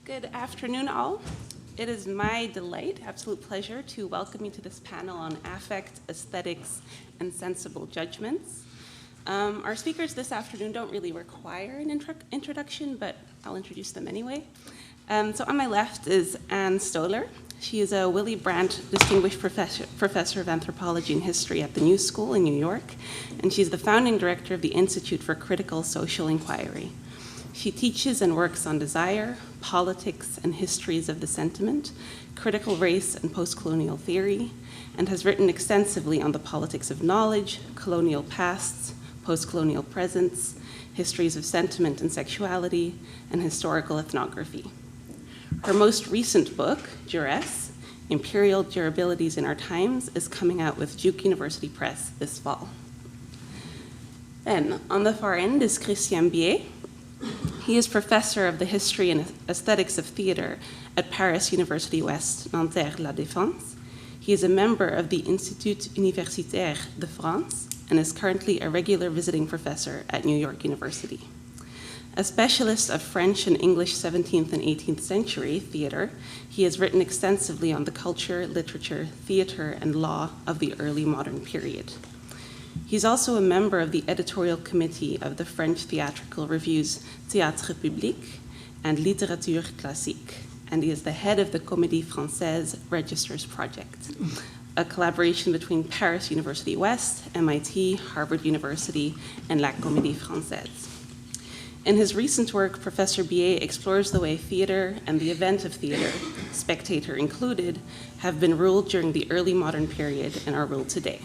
Good afternoon, all. It is my delight, absolute pleasure, to welcome you to this panel on affect, aesthetics, and sensible judgments. Our speakers this afternoon don't really require an introduction, but I'll introduce them anyway. So on my left is Anne Stoller. She is a Willy Brandt Distinguished Professor of Anthropology and History at the New School in New York, and she's the founding director of the Institute for Critical Social Inquiry. She teaches and works on desire, politics, and histories of the sentiment, critical race and post-colonial theory, and has written extensively on the politics of knowledge, colonial pasts, post-colonial presents, histories of sentiment and sexuality, and historical ethnography. Her most recent book, Duress, Imperial Durabilities in Our Times, is coming out with Duke University Press this fall. Then, on the far end is Christian BIET. He is professor of the history and aesthetics of theater at Paris University West, Nanterre, La Défense. He is a member of the Institut Universitaire de France and is currently a regular visiting professor at New York University. A specialist of French and English 17th and 18th century theater, he has written extensively on the culture, literature, theater, and law of the early modern period. He's also a member of the editorial committee of the French theatrical reviews Theatrical and Littérature Classique, and he is the head of the Comédie Française Registers Project, a collaboration between Paris University West, MIT, Harvard University, and La Comédie Française. In his recent work, Professor BIET explores the way theater and the event of theater, Spectator included, have been ruled during the early modern period and are ruled today.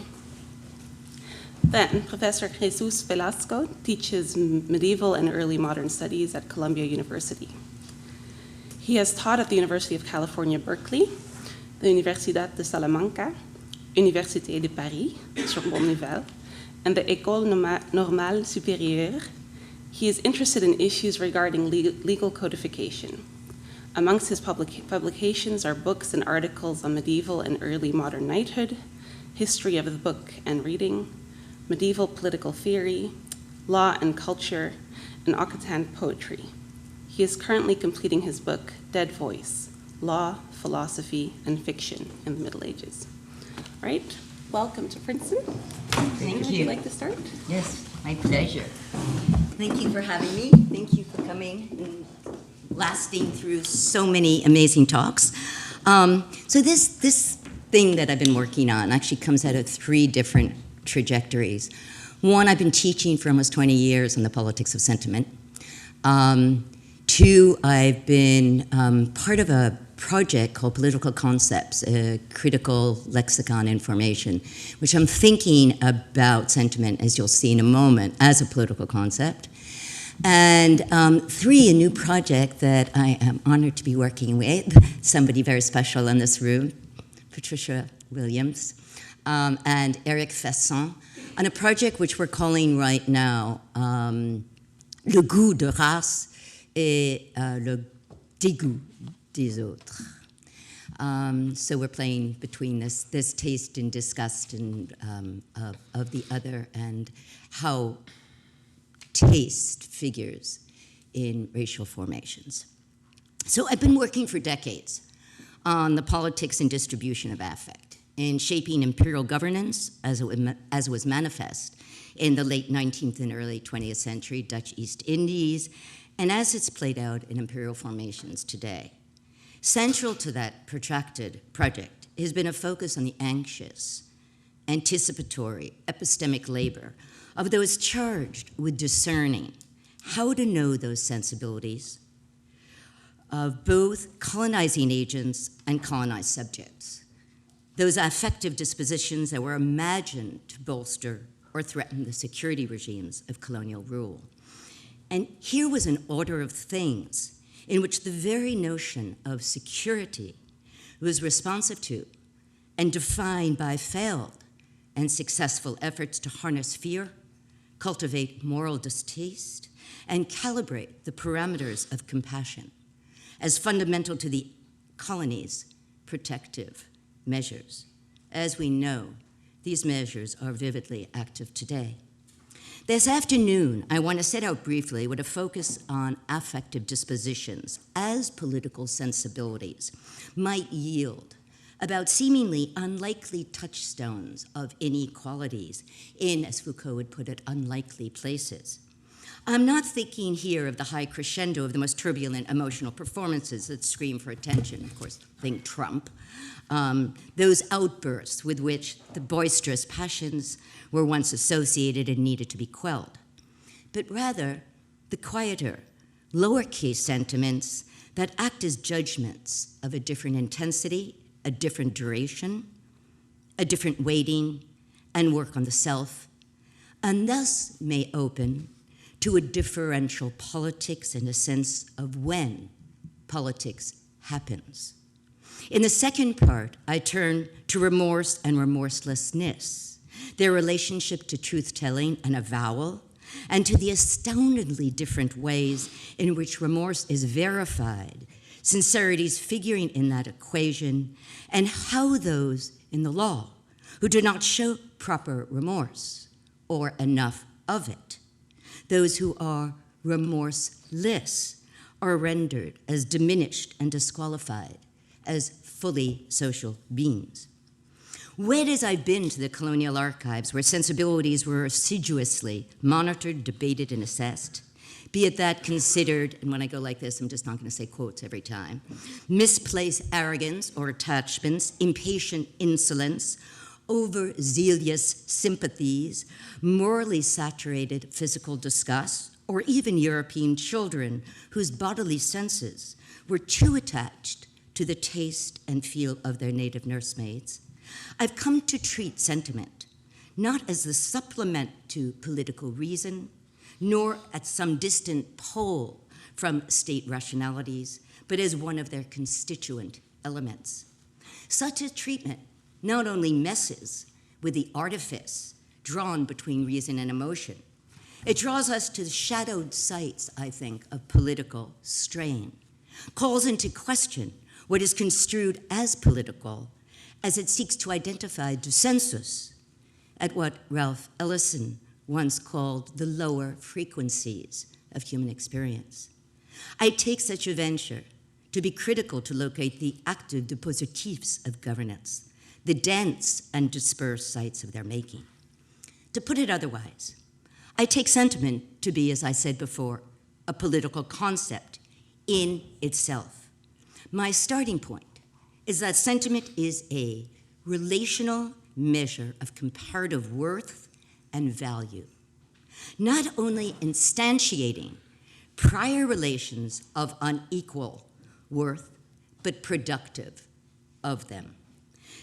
Then, Professor Jesus VELASCO teaches medieval and early modern studies at Columbia University. He has taught at the University of California, Berkeley, the Universidad de Salamanca, Université de Paris, Sorbonne-Nouvelle, and the École Normale Supérieure. He is interested in issues regarding legal codification. Amongst his publications are books and articles on medieval and early modern knighthood, history of the book and reading, medieval political theory, law and culture, and Occitan poetry. He is currently completing his book, Dead Voice, Law, Philosophy, and Fiction in the Middle Ages. All right, welcome to Princeton. Thank you. Would you like to start? Yes, my pleasure. Thank you for having me. Thank you for coming and lasting through so many amazing talks. So this thing that I've been working on actually comes out of three different trajectories. One, I've been teaching for almost 20 years on the politics of sentiment. Two, I've been part of a project called Political Concepts, a critical lexicon information, which I'm thinking about sentiment, as you'll see in a moment, as a political concept. And three, a new project that I am honored to be working with, somebody very special in this room, Patricia Williams, and Eric Fesson, on a project which we're calling right now Le goût de race et le dégoût des autres. So we're playing between this taste and disgust and, of the other and how taste figures in racial formations. So I've been working for decades on the politics and distribution of affect, in shaping imperial governance as it was manifest in the late 19th and early 20th century Dutch East Indies, and as it's played out in imperial formations today. Central to that protracted project has been a focus on the anxious, anticipatory, epistemic labor of those charged with discerning how to know those sensibilities of both colonizing agents and colonized subjects, those affective dispositions that were imagined to bolster or threaten the security regimes of colonial rule. And here was an order of things in which the very notion of security was responsive to and defined by failed and successful efforts to harness fear, cultivate moral distaste, and calibrate the parameters of compassion as fundamental to the colony's protective measures. As we know, these measures are vividly active today. This afternoon, I want to set out briefly with a focus on affective dispositions as political sensibilities might yield about seemingly unlikely touchstones of inequalities in, as Foucault would put it, unlikely places. I'm not thinking here of the high crescendo of the most turbulent emotional performances that scream for attention. Of course, think Trump. Those outbursts with which the boisterous passions were once associated and needed to be quelled. But rather, the quieter, lowercase sentiments that act as judgments of a different intensity, a different duration, a different weighting, and work on the self, and thus may open to a differential politics in a sense of when politics happens. In the second part, I turn to remorse and remorselessness, their relationship to truth-telling and avowal, and to the astoundingly different ways in which remorse is verified, sincerities figuring in that equation, and how those in the law who do not show proper remorse or enough of it, those who are remorseless, are rendered as diminished and disqualified as fully social beings. Wed as I've been to the colonial archives where sensibilities were assiduously monitored, debated, and assessed, be it that considered, and when I go like this, I'm just not going to say quotes every time, misplaced arrogance or attachments, impatient insolence, overzealous sympathies, morally saturated physical disgust, or even European children whose bodily senses were too attached to the taste and feel of their native nursemaids, I've come to treat sentiment not as the supplement to political reason, nor at some distant pole from state rationalities, but as one of their constituent elements. Such a treatment not only messes with the artifice drawn between reason and emotion, it draws us to the shadowed sites, I think, of political strain, calls into question what is construed as political as it seeks to identify dissensus at what Ralph Ellison once called the lower frequencies of human experience. I take such a venture to be critical to locate the active dispositifs of governance, the dense and dispersed sites of their making. To put it otherwise, I take sentiment to be, as I said before, a political concept in itself. My starting point is that sentiment is a relational measure of comparative worth and value, not only instantiating prior relations of unequal worth, but productive of them.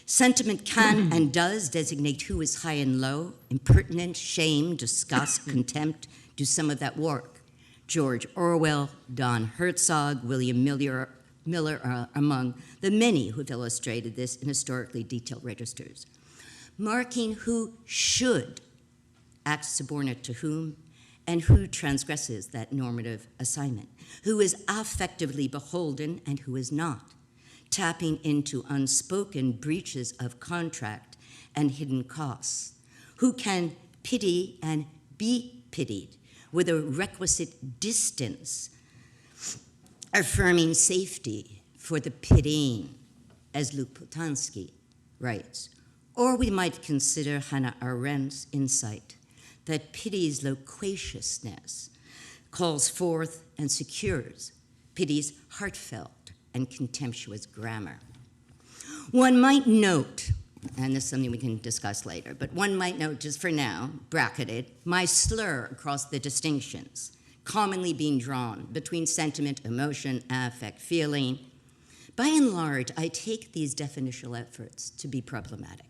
Sentiment can and does designate who is high and low, impertinent, shame, disgust, contempt, do some of that work. George Orwell, Don Herzog, William Miller are among the many who've illustrated this in historically detailed registers, marking who should act subordinate to whom and who transgresses that normative assignment, who is affectively beholden and who is not, tapping into unspoken breaches of contract and hidden costs, who can pity and be pitied with a requisite distance, affirming safety for the pitying, as Luc Potanski writes. Or we might consider Hannah Arendt's insight that pity's loquaciousness calls forth and secures pity's heartfelt and contemptuous grammar. One might note, and this is something we can discuss later, but one might note just for now, bracketed, my slur across the distinctions commonly being drawn between sentiment, emotion, affect, feeling. By and large, I take these definitional efforts to be problematic.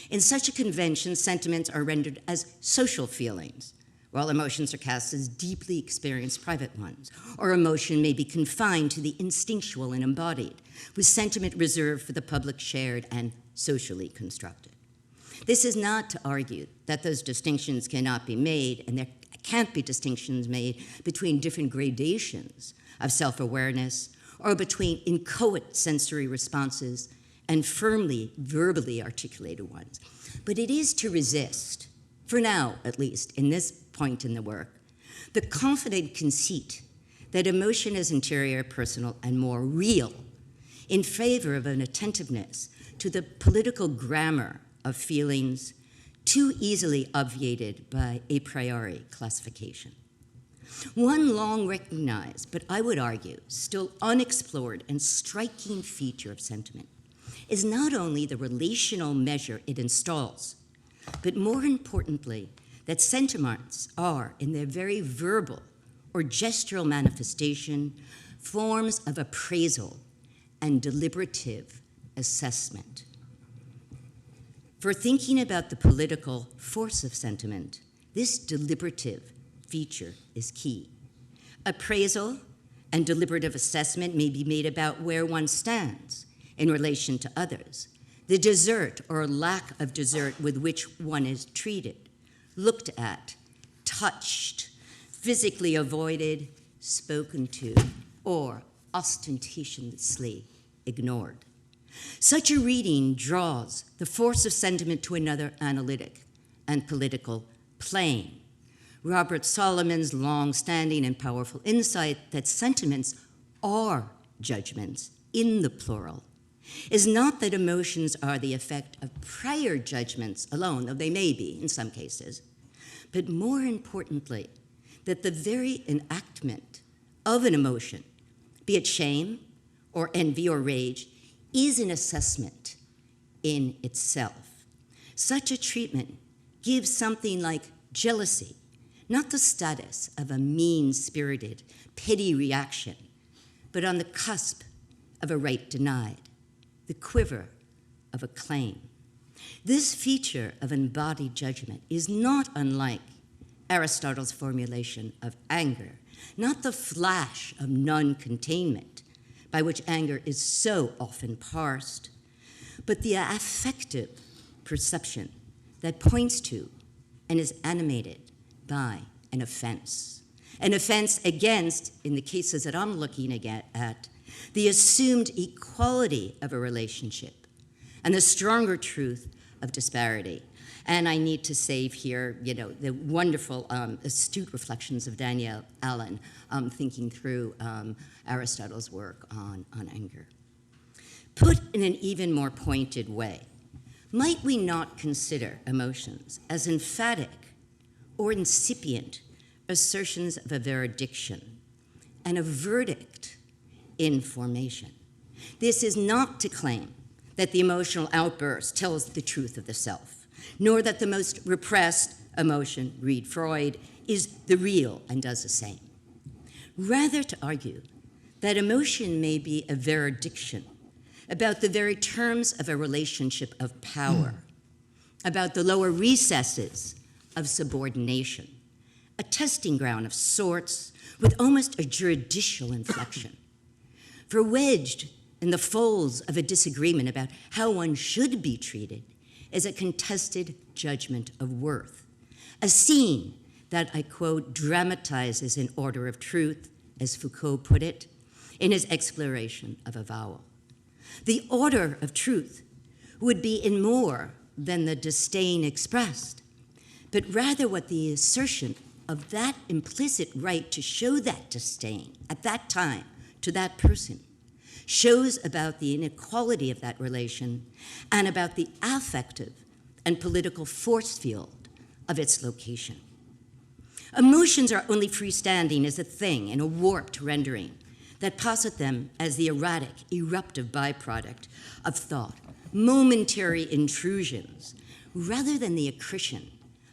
In such a convention, sentiments are rendered as social feelings, while emotions are cast as deeply experienced private ones, or emotion may be confined to the instinctual and embodied, with sentiment reserved for the public shared and socially constructed. This is not to argue that those distinctions cannot be made, and there can't be distinctions made between different gradations of self-awareness or between inchoate sensory responses and firmly verbally articulated ones. But it is to resist, for now at least, in this point in the work, the confident conceit that emotion is interior, personal, and more real, in favor of an attentiveness to the political grammar of feelings too easily obviated by a priori classification. One long recognized, but I would argue still unexplored and striking feature of sentiment is not only the relational measure it installs, but more importantly, that sentiments are, in their very verbal or gestural manifestation, forms of appraisal and deliberative assessment. For thinking about the political force of sentiment, this deliberative feature is key. Appraisal and deliberative assessment may be made about where one stands in relation to others, the desert or lack of desert with which one is treated, looked at, touched, physically avoided, spoken to, or ostentatiously ignored. Such a reading draws the force of sentiment to another analytic and political plane. Robert Solomon's long-standing and powerful insight that sentiments are judgments in the plural is not that emotions are the effect of prior judgments alone, though they may be in some cases, but more importantly, that the very enactment of an emotion, be it shame or envy or rage, is an assessment in itself. Such a treatment gives something like jealousy not the status of a mean-spirited, petty reaction, but on the cusp of a right denied, the quiver of a claim. This feature of embodied judgment is not unlike Aristotle's formulation of anger, not the flash of non-containment by which anger is so often parsed, but the affective perception that points to and is animated by an offense against, in the cases that I'm looking at, the assumed equality of a relationship and the stronger truth of disparity. And I need to save here, the wonderful, astute reflections of Danielle Allen thinking through Aristotle's work on anger. Put in an even more pointed way, might we not consider emotions as emphatic or incipient assertions of a veridiction and a verdict in formation? This is not to claim that the emotional outburst tells the truth of the self, nor that the most repressed emotion, read Freud, is the real and does the same. Rather to argue that emotion may be a veridiction about the very terms of a relationship of power, about the lower recesses of subordination, a testing ground of sorts with almost a juridical inflection. For wedged in the folds of a disagreement about how one should be treated is a contested judgment of worth, a scene that, I quote, dramatizes an order of truth, as Foucault put it, in his exploration of avowal. The order of truth would be in more than the disdain expressed, but rather what the assertion of that implicit right to show that disdain at that time to that person shows about the inequality of that relation and about the affective and political force field of its location. Emotions are only freestanding as a thing in a warped rendering that posit them as the erratic, eruptive byproduct of thought, momentary intrusions, rather than the accretion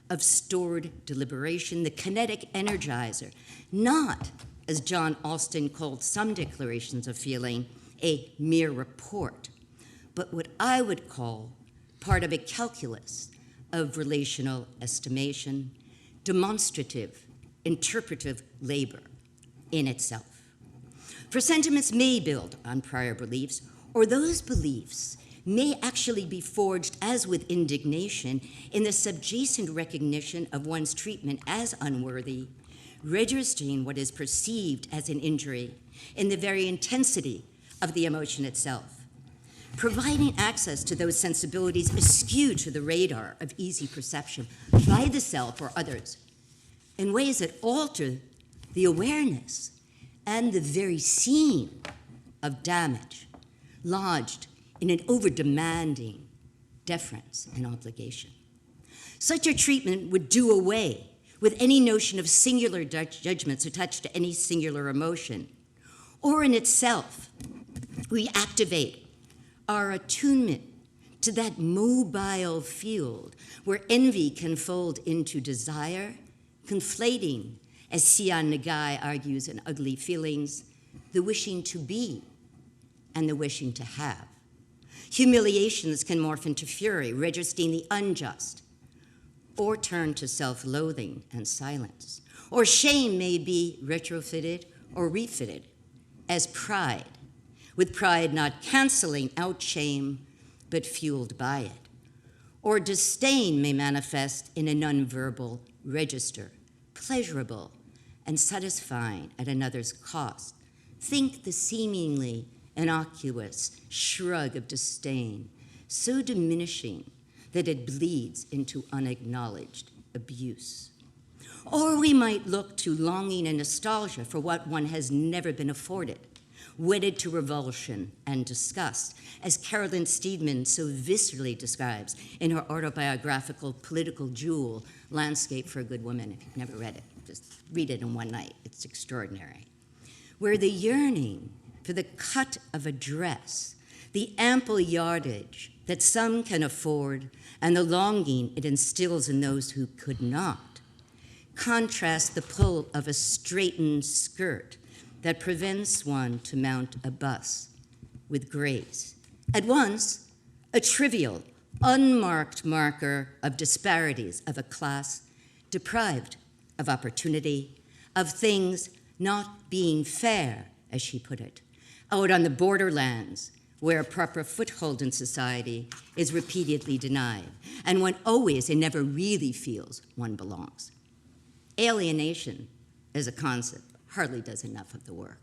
of stored deliberation, the kinetic energizer, not, as John Austin called some declarations of feeling, a mere report, but what I would call part of a calculus of relational estimation, demonstrative, interpretive labor in itself. For sentiments may build on prior beliefs, or those beliefs may actually be forged, as with indignation, in the subjacent recognition of one's treatment as unworthy, registering what is perceived as an injury in the very intensity of the emotion itself, providing access to those sensibilities askew to the radar of easy perception by the self or others, in ways that alter the awareness and the very scene of damage lodged in an over-demanding deference and obligation. Such a treatment would do away with any notion of singular judgments attached to any singular emotion, or in itself reactivate our attunement to that mobile field where envy can fold into desire, conflating, as Sian Nagai argues in Ugly Feelings, the wishing to be and the wishing to have. Humiliations can morph into fury, registering the unjust, or turn to self-loathing and silence. Or shame may be retrofitted or refitted as pride, with pride not canceling out shame, but fueled by it. Or disdain may manifest in a nonverbal register, pleasurable and satisfying at another's cost. Think the seemingly innocuous shrug of disdain, so diminishing that it bleeds into unacknowledged abuse. Or we might look to longing and nostalgia for what one has never been afforded, wedded to revulsion and disgust, as Carolyn Steedman so viscerally describes in her autobiographical political jewel, Landscape for a Good Woman. If you've never read it, just read it in one night. It's extraordinary. Where the yearning for the cut of a dress, the ample yardage that some can afford, and the longing it instills in those who could not, contrast the pull of a straightened skirt that prevents one to mount a bus with grace. At once, a trivial, unmarked marker of disparities of a class deprived of opportunity, of things not being fair, as she put it, out on the borderlands where a proper foothold in society is repeatedly denied, and one always and never really feels one belongs. Alienation as a concept hardly does enough of the work.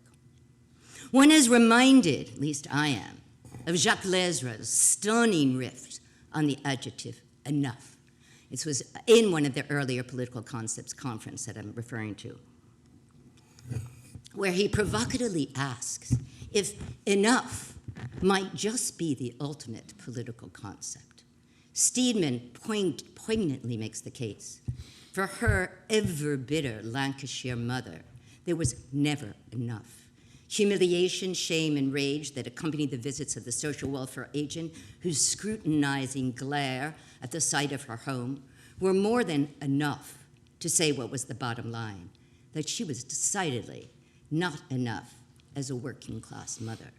One is reminded, at least I am, of Jacques Lesra's stunning riff on the adjective enough. This was in one of the earlier political concepts conference that I'm referring to, where he provocatively asks if enough might just be the ultimate political concept. Steedman poignantly makes the case. For her ever-bitter Lancashire mother, there was never enough. Humiliation, shame, and rage that accompanied the visits of the social welfare agent whose scrutinizing glare at the sight of her home were more than enough to say what was the bottom line, that she was decidedly not enough as a working-class mother.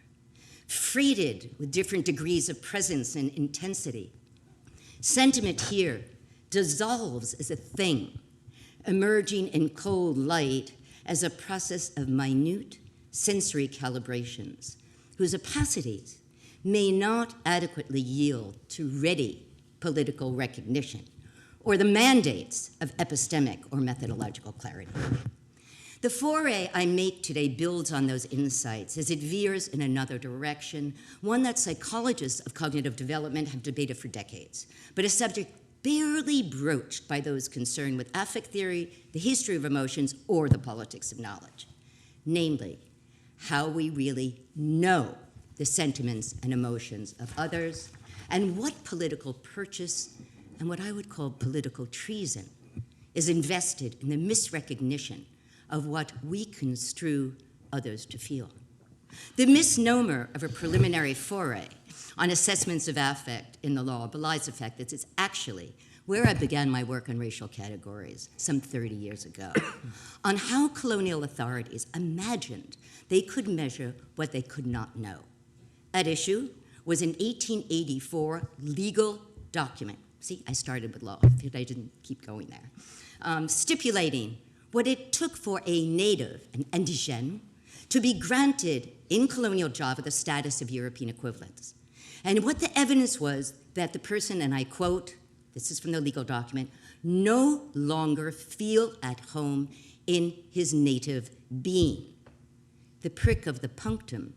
Freighted with different degrees of presence and intensity, sentiment here dissolves as a thing, emerging in cold light as a process of minute sensory calibrations, whose opacities may not adequately yield to ready political recognition or the mandates of epistemic or methodological clarity. The foray I make today builds on those insights as it veers in another direction, one that psychologists of cognitive development have debated for decades, but a subject barely broached by those concerned with affect theory, the history of emotions, or the politics of knowledge. Namely, how we really know the sentiments and emotions of others, and what political purchase and what I would call political treason is invested in the misrecognition of what we construe others to feel. The misnomer of a preliminary foray on assessments of affect in the law belies the fact that it's actually where I began my work on racial categories some 30 years ago, on how colonial authorities imagined they could measure what they could not know. At issue was an 1884 legal document. See, I started with law, I didn't keep going there. Stipulating what it took for a native, an indigène, to be granted in colonial Java the status of European equivalents. And what the evidence was that the person, and I quote, this is from the legal document, no longer feel at home in his native being. The prick of the punctum,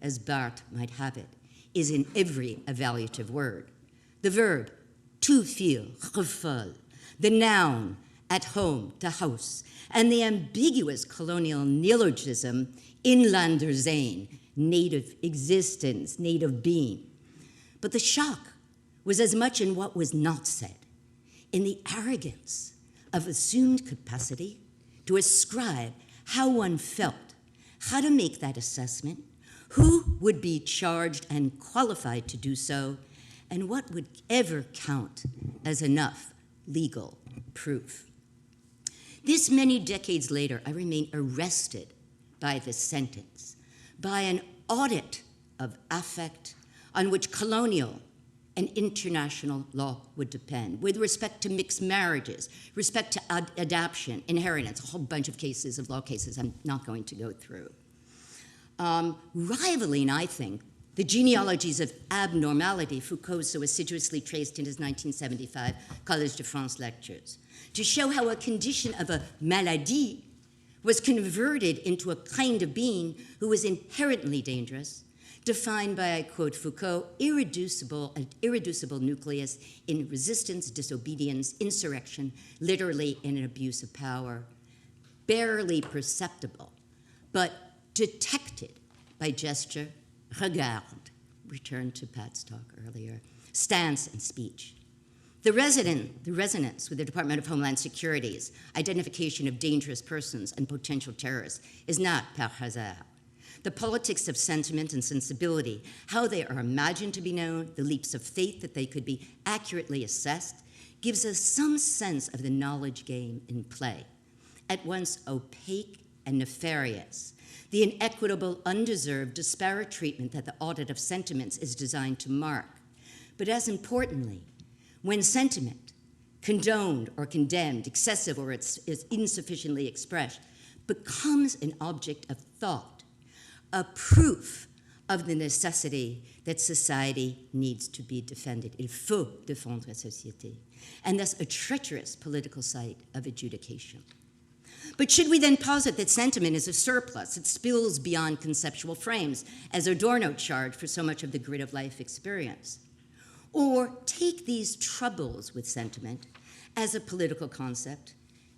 as Barthes might have it, is in every evaluative word. The verb, to feel, gevoel, the noun, at home, to house, and the ambiguous colonial neologism inlander zijn, native existence, native being. But the shock was as much in what was not said, in the arrogance of assumed capacity to ascribe how one felt, how to make that assessment, who would be charged and qualified to do so, and what would ever count as enough legal proof. This many decades later, I remain arrested by this sentence, by an audit of affect on which colonial and international law would depend, with respect to mixed marriages, respect to adoption, inheritance, a whole bunch of cases of law cases I'm not going to go through. Rivaling, I think, the genealogies of abnormality Foucault so assiduously traced in his 1975 Collège de France lectures, to show how a condition of a maladie was converted into a kind of being who was inherently dangerous, defined by, I quote Foucault, an irreducible nucleus in resistance, disobedience, insurrection, literally in an abuse of power, barely perceptible, but detected by gesture, regard, return to Pat's talk earlier, stance and speech. The resonance with the Department of Homeland Security's identification of dangerous persons and potential terrorists is not par hasard. The politics of sentiment and sensibility, how they are imagined to be known, the leaps of faith that they could be accurately assessed, gives us some sense of the knowledge game in play, at once opaque and nefarious, the inequitable, undeserved, disparate treatment that the audit of sentiments is designed to mark. But as importantly, when sentiment, condoned or condemned, excessive or is insufficiently expressed, becomes an object of thought, a proof of the necessity that society needs to be defended. Il faut défendre la société. And thus a treacherous political site of adjudication. But should we then posit that sentiment is a surplus, it spills beyond conceptual frames, as Adorno charged for so much of the grid of life experience? Or take these troubles with sentiment as a political concept,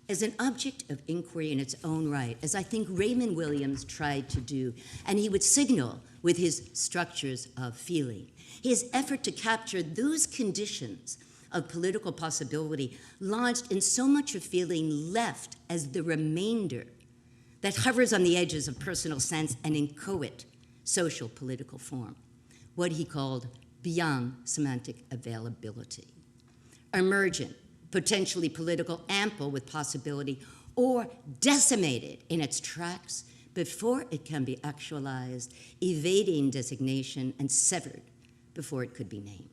as an object of inquiry in its own right, as I think Raymond Williams tried to do, and he would signal with his structures of feeling, his effort to capture those conditions of political possibility lodged in so much of feeling left as the remainder that hovers on the edges of personal sense and inchoate social political form, what he called beyond semantic availability. Emergent, potentially political, ample with possibility, or decimated in its tracks before it can be actualized, evading designation and severed before it could be named.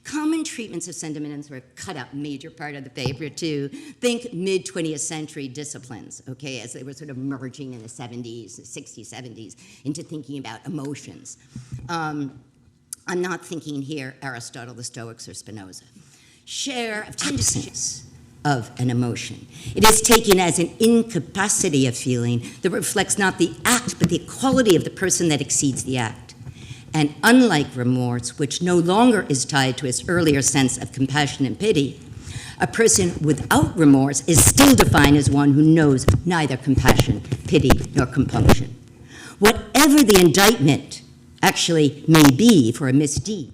Common treatments of sentiments were cut out, major part of the paper too. Think mid-20th century disciplines, okay, as they were sort of merging in the 70s, the 60s, 70s, into thinking about emotions. I'm not thinking here Aristotle, the Stoics, or Spinoza. Share of tendencies of an emotion. It is taken as an incapacity of feeling that reflects not the act, but the quality of the person that exceeds the act. And unlike remorse, which no longer is tied to its earlier sense of compassion and pity, a person without remorse is still defined as one who knows neither compassion, pity, nor compunction. Whatever the indictment actually may be for a misdeed,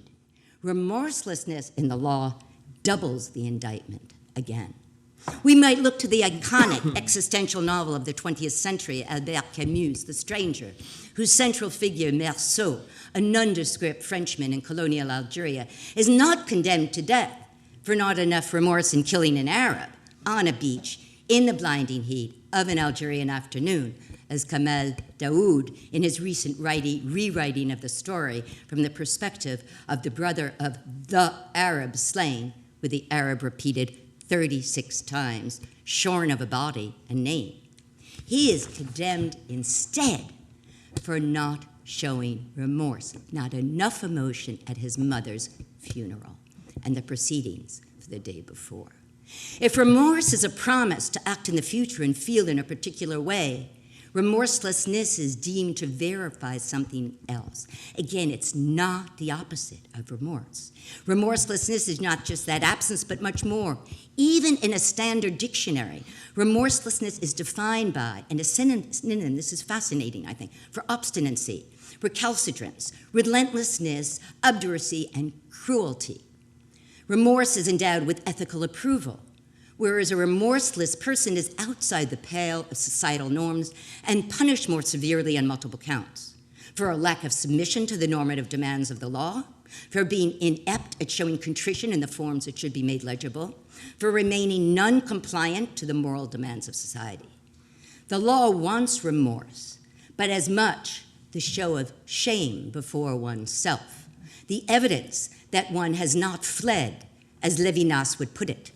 remorselessness in the law doubles the indictment again. We might look to the iconic existential novel of the 20th century, Albert Camus' The Stranger, whose central figure, Meursault, a nondescript Frenchman in colonial Algeria, is not condemned to death for not enough remorse in killing an Arab on a beach in the blinding heat of an Algerian afternoon, as Kamal Daoud, in his recent rewriting of the story from the perspective of the brother of the Arab slain, with the Arab repeated 36 times, shorn of a body and name. He is condemned instead for not showing remorse, not enough emotion at his mother's funeral and the proceedings for the day before. If remorse is a promise to act in the future and feel in a particular way, remorselessness is deemed to verify something else. Again, it's not the opposite of remorse. Remorselessness is not just that absence, but much more. Even in a standard dictionary, remorselessness is defined by, and a synonym, this is fascinating, I think, for obstinacy, recalcitrance, relentlessness, obduracy, and cruelty. Remorse is endowed with ethical approval, whereas a remorseless person is outside the pale of societal norms and punished more severely on multiple counts, for a lack of submission to the normative demands of the law, for being inept at showing contrition in the forms that should be made legible, for remaining non-compliant to the moral demands of society. The law wants remorse, but as much the show of shame before oneself, the evidence that one has not fled, as Levinas would put it,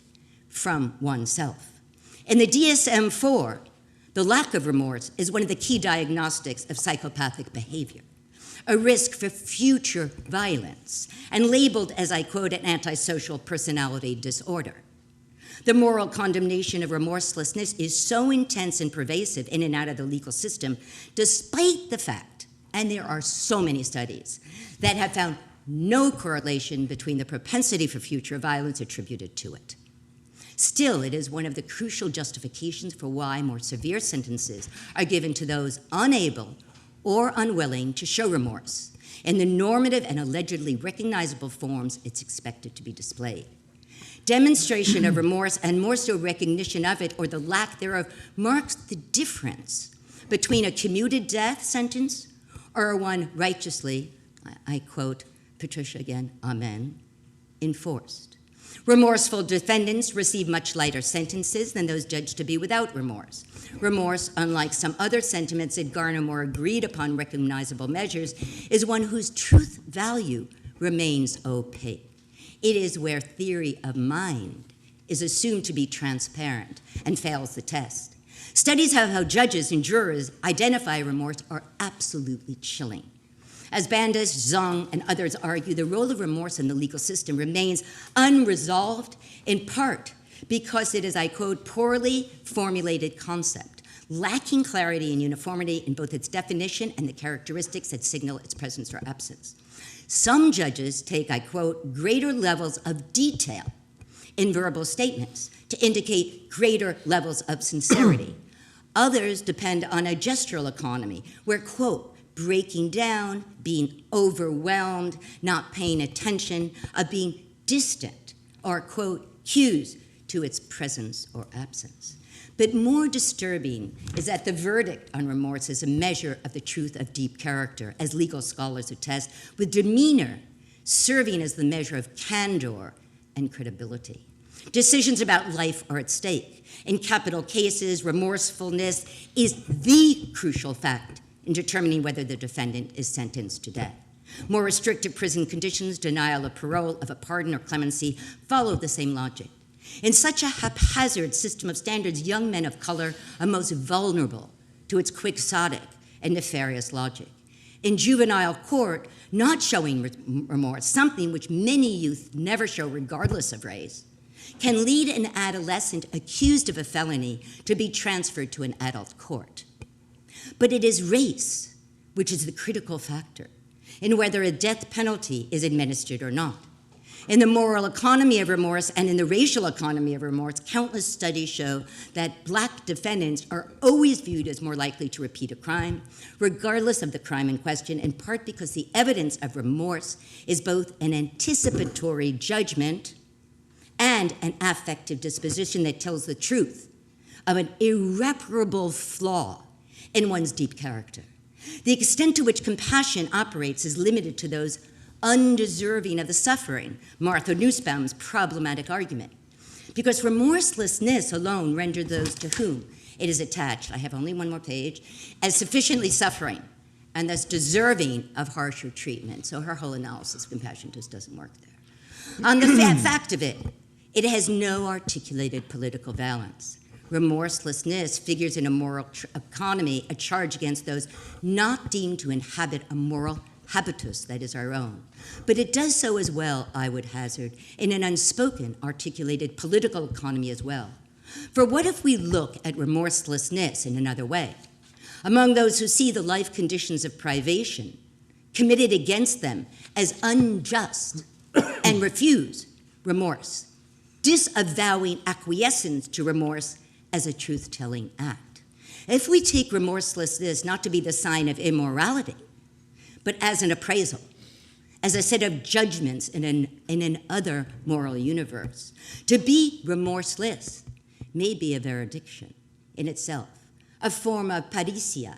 from oneself. In the DSM-4, the lack of remorse is one of the key diagnostics of psychopathic behavior, a risk for future violence, and labeled, as I quote, an antisocial personality disorder. The moral condemnation of remorselessness is so intense and pervasive in and out of the legal system, despite the fact, and there are so many studies, that have found no correlation between the propensity for future violence attributed to it. Still, it is one of the crucial justifications for why more severe sentences are given to those unable or unwilling to show remorse in the normative and allegedly recognizable forms it's expected to be displayed. Demonstration of remorse, and more so recognition of it or the lack thereof, marks the difference between a commuted death sentence or one righteously, I quote Patricia again, amen, enforced. Remorseful defendants receive much lighter sentences than those judged to be without remorse. Remorse, unlike some other sentiments that garner more agreed upon recognizable measures, is one whose truth value remains opaque. It is where theory of mind is assumed to be transparent and fails the test. Studies of how judges and jurors identify remorse are absolutely chilling. As Bandas, Zhang, and others argue, the role of remorse in the legal system remains unresolved, in part because it is, I quote, poorly formulated concept, lacking clarity and uniformity in both its definition and the characteristics that signal its presence or absence. Some judges take, I quote, greater levels of detail in verbal statements to indicate greater levels of sincerity. Others depend on a gestural economy where, quote, breaking down, being overwhelmed, not paying attention, of being distant, or, quote, cues to its presence or absence. But more disturbing is that the verdict on remorse is a measure of the truth of deep character, as legal scholars attest, with demeanor serving as the measure of candor and credibility. Decisions about life are at stake. In capital cases, remorsefulness is the crucial fact in determining whether the defendant is sentenced to death. More restrictive prison conditions, denial of parole, of a pardon or clemency, follow the same logic. In such a haphazard system of standards, young men of color are most vulnerable to its quixotic and nefarious logic. In juvenile court, not showing remorse, something which many youth never show regardless of race, can lead an adolescent accused of a felony to be transferred to an adult court. But it is race which is the critical factor in whether a death penalty is administered or not. In the moral economy of remorse and in the racial economy of remorse, countless studies show that Black defendants are always viewed as more likely to repeat a crime, regardless of the crime in question, in part because the evidence of remorse is both an anticipatory judgment and an affective disposition that tells the truth of an irreparable flaw in one's deep character. The extent to which compassion operates is limited to those undeserving of the suffering, Martha Nussbaum's problematic argument, because remorselessness alone rendered those to whom it is attached, I have only one more page, as sufficiently suffering and thus deserving of harsher treatment. So her whole analysis of compassion just doesn't work there. On the fact of it, it has no articulated political balance. Remorselessness figures in a moral economy, a charge against those not deemed to inhabit a moral habitus that is our own. But it does so as well, I would hazard, in an unspoken, articulated political economy as well. For what if we look at remorselessness in another way? among those who see the life conditions of privation committed against them as unjust and refuse remorse, disavowing acquiescence to remorse as a truth-telling act. If we take remorselessness not to be the sign of immorality, but as an appraisal, as a set of judgments in an other moral universe, to be remorseless may be a valediction in itself, a form of parousia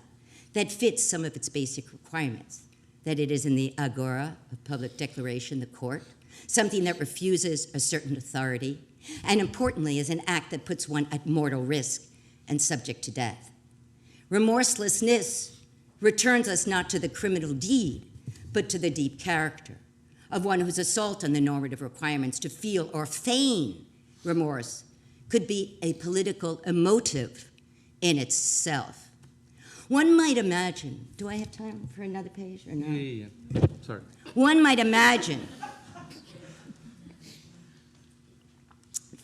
that fits some of its basic requirements, that it is in the agora of public declaration, the court, something that refuses a certain authority, and importantly, is an act that puts one at mortal risk and subject to death. Remorselessness returns us not to the criminal deed, but to the deep character of one whose assault on the normative requirements to feel or feign remorse could be a political emotive in itself. One might imagine, do I have time for another page or no? Yeah. Sorry. One might imagine,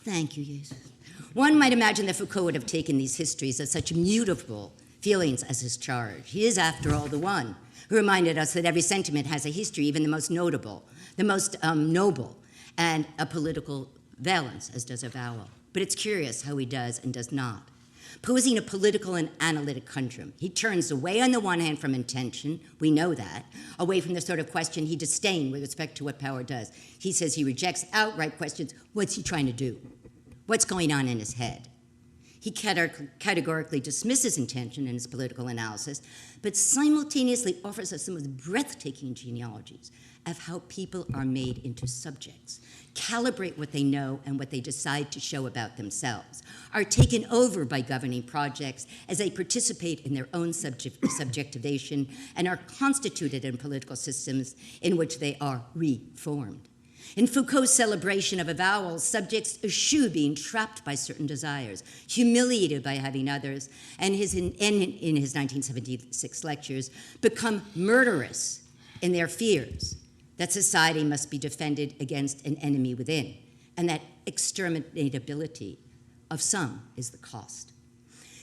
thank you, Jesus. One might imagine that Foucault would have taken these histories of such mutable feelings as his charge. He is, after all, the one who reminded us that every sentiment has a history, even the most notable, the most noble, and a political valence, as does avowal. But it's curious how he does and does not. Posing a political and analytic conundrum, he turns away on the one hand from intention, we know that, away from the sort of question he disdained with respect to what power does. He says he rejects outright questions. What's he trying to do? What's going on in his head? He categorically dismisses intention in his political analysis, but simultaneously offers us the most breathtaking genealogies of how people are made into subjects, calibrate what they know and what they decide to show about themselves, are taken over by governing projects as they participate in their own subjectivation, and are constituted in political systems in which they are reformed. In Foucault's celebration of avowals, subjects eschew being trapped by certain desires, humiliated by having others, and in his 1976 lectures, become murderous in their fears that society must be defended against an enemy within, and that exterminability of some is the cost.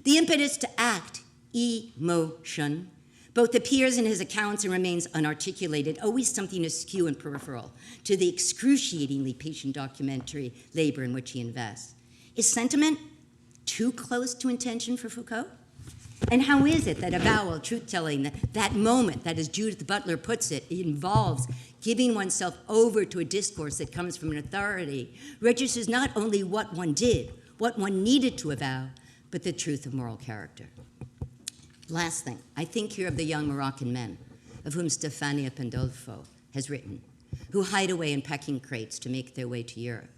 The impetus to act, emotion, both appears in his accounts and remains unarticulated, always something askew and peripheral to the excruciatingly patient documentary labor in which he invests. Is sentiment too close to intention for Foucault? And how is it that avowal, truth-telling, that moment, that as Judith Butler puts it, involves giving oneself over to a discourse that comes from an authority, registers not only what one did, what one needed to avow, but the truth of moral character? Last thing, I think here of the young Moroccan men, of whom Stefania Pandolfo has written, who hide away in packing crates to make their way to Europe,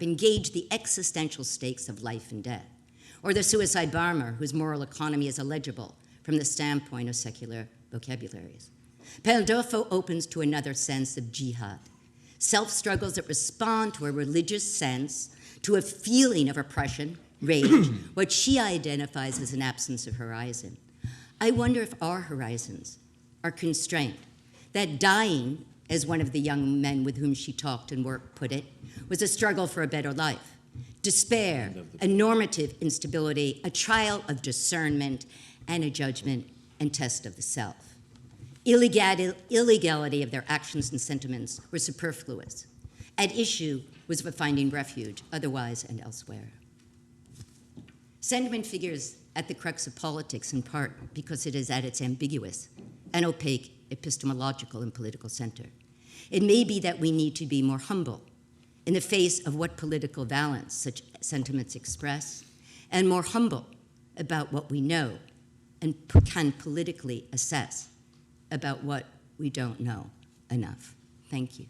engage the existential stakes of life and death, or the suicide bomber whose moral economy is illegible from the standpoint of secular vocabularies. Pandolfo opens to another sense of jihad, self-struggles that respond to a religious sense, to a feeling of oppression, rage, what she identifies as an absence of horizon. I wonder if our horizons are constrained, that dying, as one of the young men with whom she talked and worked put it, was a struggle for a better life. Despair, a normative instability, a trial of discernment, and a judgment and test of the self. Illegality of their actions and sentiments were superfluous. At issue was for finding refuge, otherwise and elsewhere. Sentiment figures at the crux of politics in part because it is at its ambiguous and opaque epistemological and political center. It may be that we need to be more humble in the face of what political valence such sentiments express, and more humble about what we know and can politically assess about what we don't know enough. Thank you.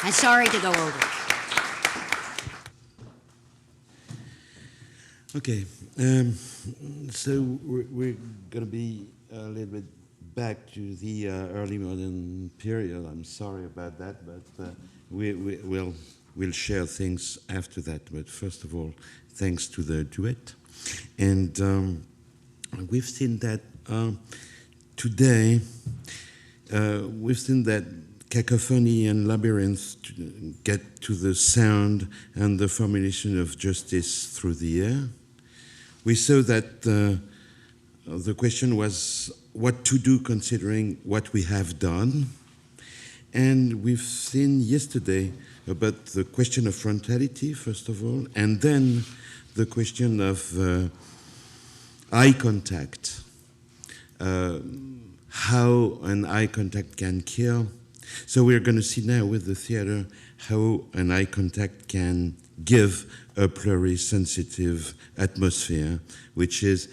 I'm sorry to go over. Okay, so we're going to be a little bit back to the early modern period. I'm sorry about that, but we'll share things after that. But first of all, thanks to the duet. And we've seen that today, we've seen that cacophony and labyrinth to get to the sound and the formulation of justice through the air. We saw that the question was what to do considering what we have done. And we've seen yesterday about the question of frontality, first of all, and then the question of eye contact, how an eye contact can kill. So we're going to see now with the theater how an eye contact can give a plurisensitive atmosphere, which is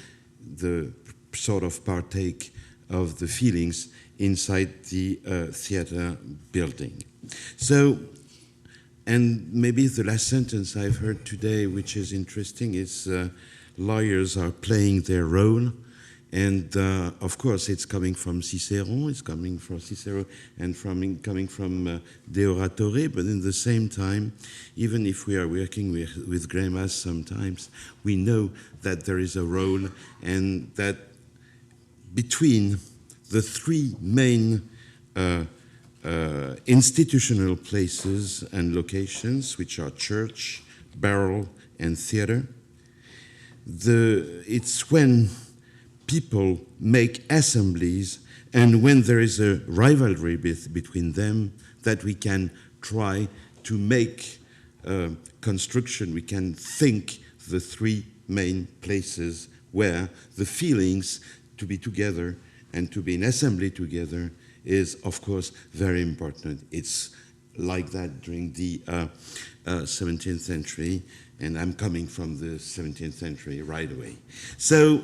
the sort of partake of the feelings inside the theater building. So, and maybe the last sentence I've heard today, which is interesting, is lawyers are playing their role. And of course, it's coming from Cicero, it's coming from Cicero and coming from De Oratore, but in the same time, even if we are working with Greimas sometimes, we know that there is a role and that between the three main institutional places and locations, which are church, barrel, and theater, it's when people make assemblies and when there is a rivalry between them that we can try to make construction, we can think the three main places where the feelings to be together and to be in assembly together is, of course, very important. It's like that during the 17th century, and I'm coming from the 17th century right away. So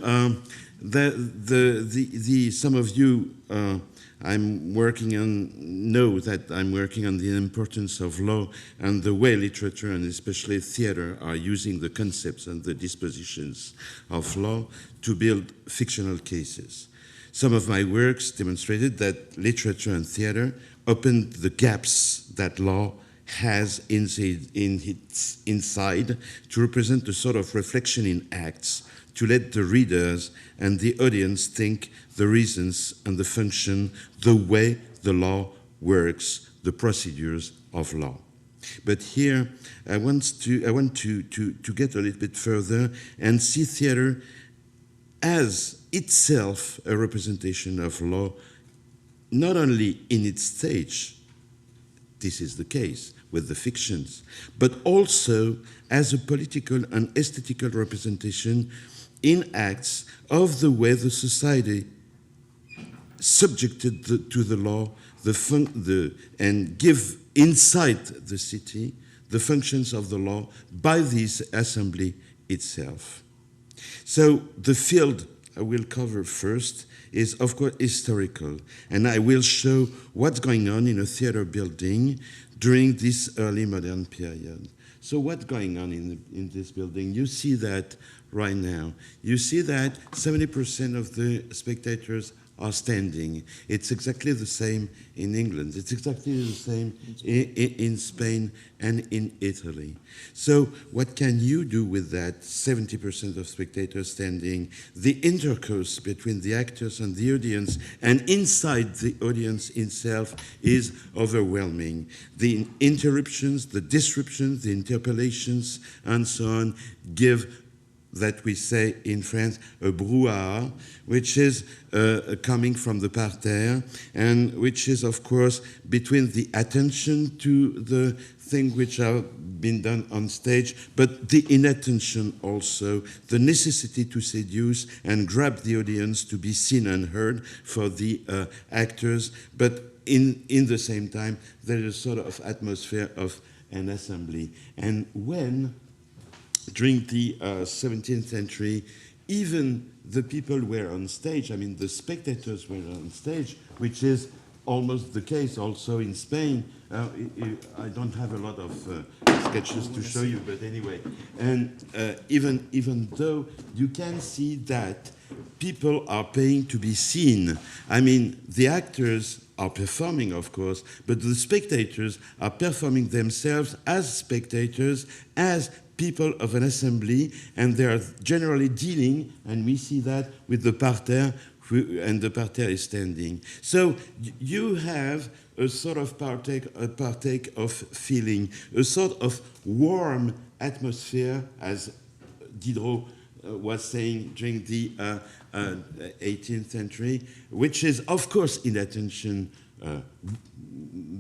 some of you I'm working on know that I'm working on the importance of law and the way literature and especially theater are using the concepts and the dispositions of law to build fictional cases. Some of my works demonstrated that literature and theater opened the gaps that law has inside to represent a sort of reflection in acts, to let the readers and the audience think the reasons and the function, the way the law works, the procedures of law. But here, I want to get a little bit further and see theater as itself a representation of law, not only in its stage, this is the case with the fictions, but also as a political and aesthetical representation in acts of the way the society subjected to the law and give inside the city the functions of the law by this assembly itself. So the field I will cover first is, of course, historical, and I will show what's going on in a theater building during this early modern period. So what's going on in this building? You see that right now. You see that 70% of the spectators are standing. It's exactly the same in England. It's exactly the same in Spain and in Italy. So what can you do with that 70% of spectators standing? The intercourse between the actors and the audience and inside the audience itself is overwhelming. The interruptions, the disruptions, the interpellations, and so on give that we say in France, a brouhaha, which is coming from the parterre, and which is, of course, between the attention to the thing which have been done on stage, but the inattention also, the necessity to seduce and grab the audience to be seen and heard for the actors, but in the same time, there is a sort of atmosphere of an assembly. And when during the 17th century, even the people were on stage, I mean the spectators were on stage, which is almost the case also in Spain. I don't have a lot of sketches to show you, but anyway. And even though you can see that people are paying to be seen, I mean the actors are performing, of course, but the spectators are performing themselves as spectators, as people of an assembly, and they are generally dealing, and we see that with the parterre, and the parterre is standing. So you have a sort of partake of feeling, a sort of warm atmosphere, as Diderot was saying during the 18th century, which is, of course, in attention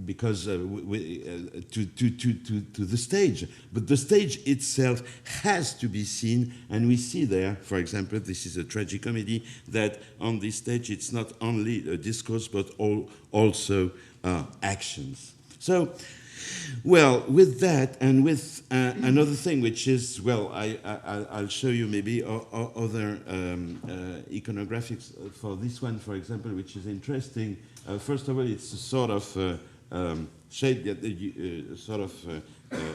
because to the stage. But the stage itself has to be seen, and we see there, for example, this is a tragicomedy, that on this stage it's not only a discourse, but also actions. So, well, with that, and with another thing, which is, well, I'll show you maybe other iconographics for this one, for example, which is interesting. First of all, it's a sort of shade, sort of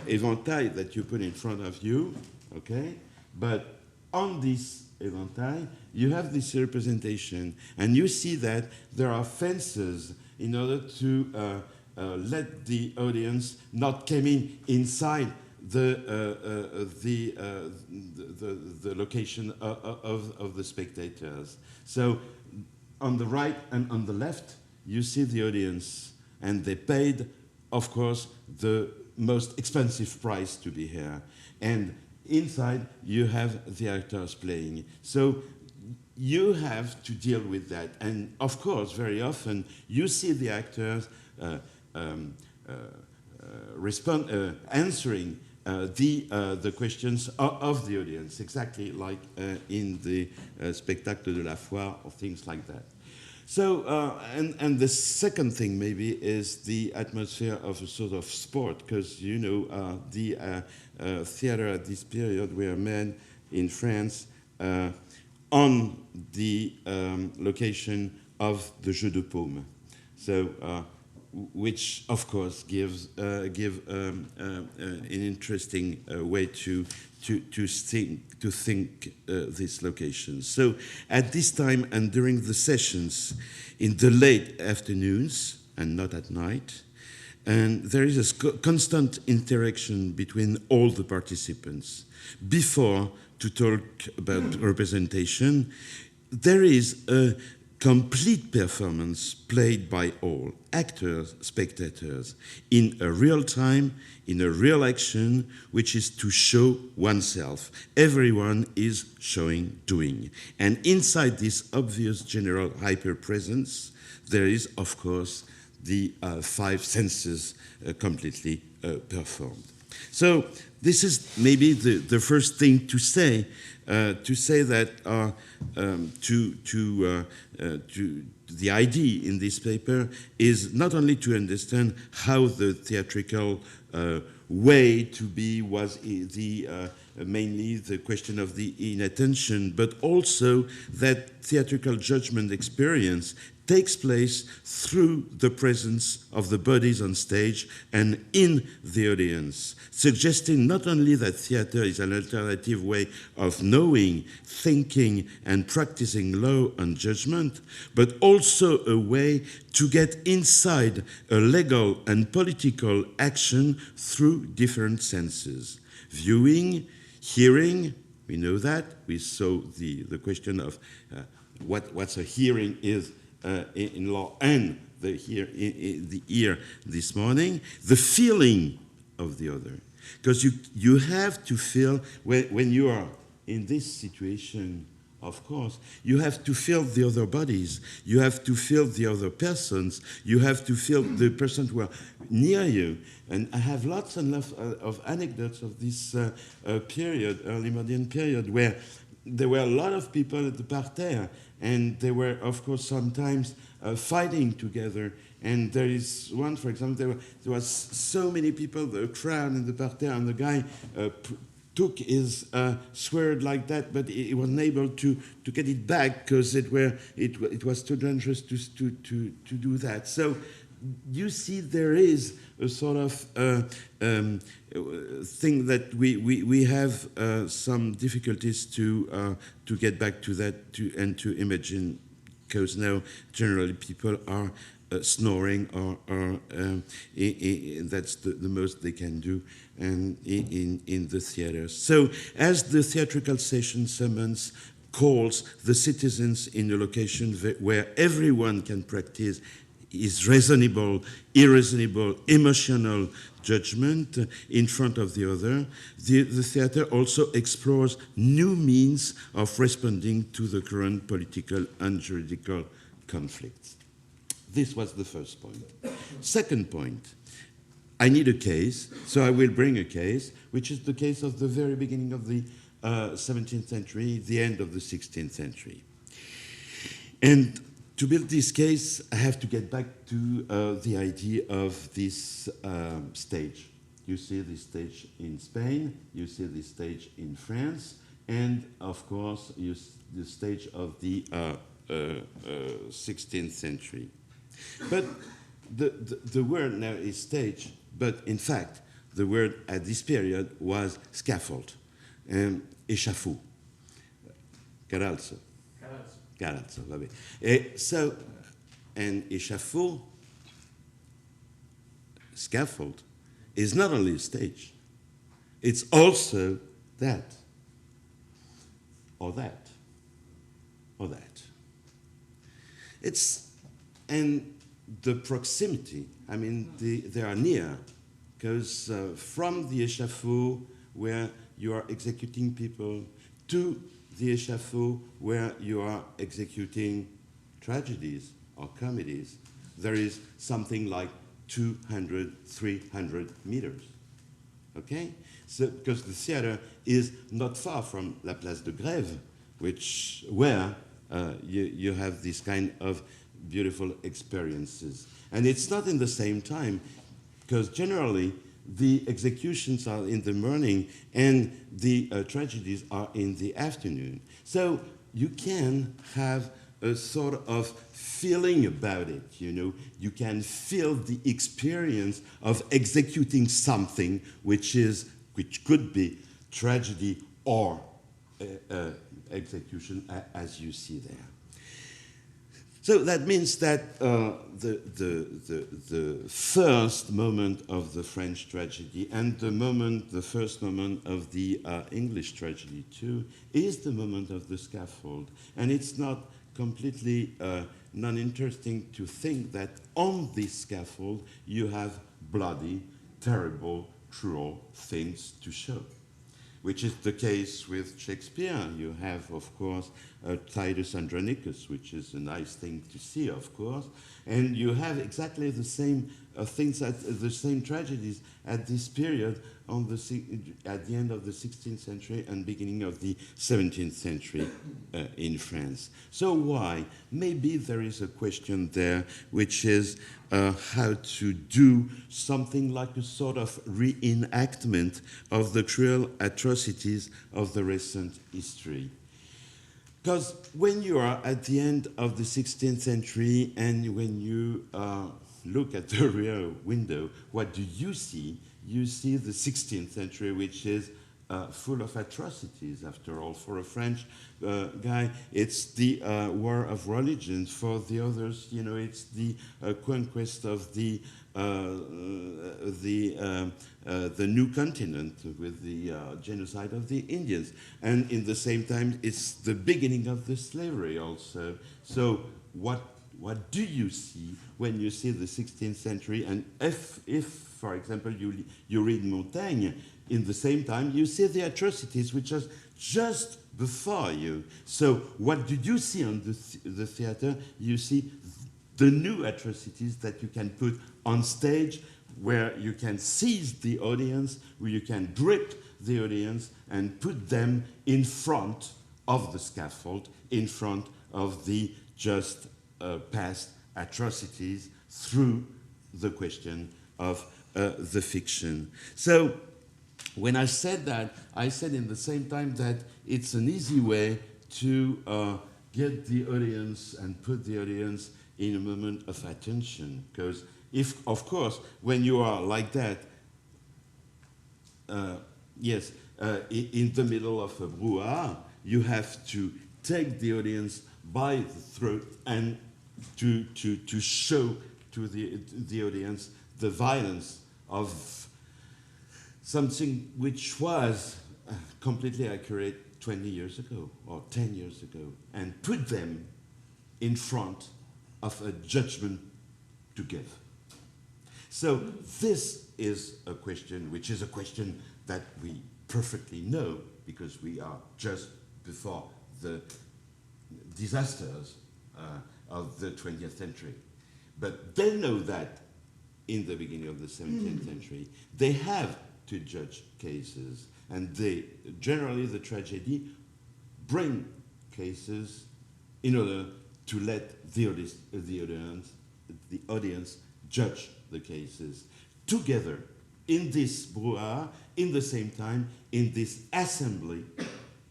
éventail that you put in front of you, okay? But on this éventail, you have this representation, and you see that there are fences in order to let the audience not come inside the location of the spectators. So on the right and on the left, you see the audience, and they paid, of course, the most expensive price to be here. And inside, you have the actors playing. So you have to deal with that. And of course, very often, you see the actors answering the questions of the audience, exactly like in the Spectacle de la Foire or things like that. So, and the second thing maybe is the atmosphere of a sort of sport, because, you know, the theater at this period were made in France on the location of the Jeu de Paume. So, which of course give an interesting way to think these locations. So at this time and during the sessions in the late afternoons and not at night, and there is a constant interaction between all the participants. Before to talk about representation, there is a complete performance played by all, actors, spectators, in a real time, in a real action, which is to show oneself. Everyone is showing, doing. And inside this obvious general hyper-presence, there is, of course, the five senses completely performed. So this is maybe the first thing to say that the idea in this paper is not only to understand how the theatrical way to be was mainly the question of the inattention, but also that theatrical judgment experience takes place through the presence of the bodies on stage and in the audience, suggesting not only that theater is an alternative way of knowing, thinking, and practicing law and judgment, but also a way to get inside a legal and political action through different senses. Viewing, hearing, we know that. We saw the question of what's a hearing is in law, and the ear this morning, the feeling of the other. Because you have to feel, when you are in this situation, of course, you have to feel the other bodies, you have to feel the other persons, you have to feel the person who are near you. And I have lots and lots of anecdotes of this period, early modern period, where there were a lot of people at the parterre, and they were, of course, sometimes fighting together. And there is one, for example, there was so many people, the crowd in the parterre, and the guy took his sword like that, but he wasn't able to get it back because it was too dangerous to do that. So you see, there is a sort of thing that we have some difficulties to get back to that and to imagine, because now generally people are snoring or that's the most they can do and in the theaters. So as the theatrical session summons calls the citizens in a location where everyone can practice is reasonable, irreasonable, emotional judgment in front of the other. The theater also explores new means of responding to the current political and juridical conflicts. This was the first point. Second point, I need a case, so I will bring a case, which is the case of the very beginning of the 17th century, the end of the 16th century. And to build this case, I have to get back to the idea of this stage. You see this stage in Spain, you see this stage in France, and of course, the stage of the 16th century. But the word now is stage, but in fact, the word at this period was scaffold, échafaud, caralzo. Caralzo, va bene. So, an échafaud, scaffold, is not only a stage, it's also that, or that, or that. And the proximity, I mean, they are near, because from the échafaud where you are executing people to the échafaud where you are executing tragedies or comedies, there is something like 200, 300 meters, okay? So, because the theater is not far from La Place de Grève, where you have this kind of beautiful experiences. And it's not in the same time, because generally the executions are in the morning and the tragedies are in the afternoon. So you can have a sort of feeling about it, you know. You can feel the experience of executing something which could be tragedy or execution, as you see there. So that means that the first moment of the French tragedy and the first moment of the English tragedy too, is the moment of the scaffold. And it's not completely non-interesting to think that on this scaffold you have bloody, terrible, cruel things to show, which is the case with Shakespeare. You have, of course, Titus Andronicus, which is a nice thing to see, of course, and you have exactly the same things, the same tragedies at this period at the end of the 16th century and beginning of the 17th century in France. So why? Maybe there is a question there, which is how to do something like a sort of reenactment of the cruel atrocities of the recent history. Because when you are at the end of the 16th century and when you look at the rear window, what do you see? You see the 16th century, which is full of atrocities, after all. For a French guy, it's the war of religions. For the others, you know, it's the conquest of the new continent with the genocide of the Indians. And in the same time, it's the beginning of the slavery also. So what do you see when you see the 16th century? And if for example, you read Montaigne, in the same time, you see the atrocities which are just before you. So what do you see on the theater? You see the new atrocities that you can put on stage, where you can seize the audience, where you can grip the audience and put them in front of the scaffold, in front of the just past atrocities through the question of the fiction. So when I said that, I said in the same time that it's an easy way to get the audience and put the audience in a moment of attention. Because if, of course, when you are like that, in the middle of a brouhaha, you have to take the audience by the throat and to show to the audience the violence of something which was completely accurate 20 years ago or 10 years ago and put them in front of a judgment to give. So this is a question which is a question that we perfectly know because we are just before the disasters of the 20th century. But they know that in the beginning of the 17th century, they have to judge cases, and they generally the tragedy bring cases in order to let the audience judge the cases together in this brouhaha, in the same time, in this assembly,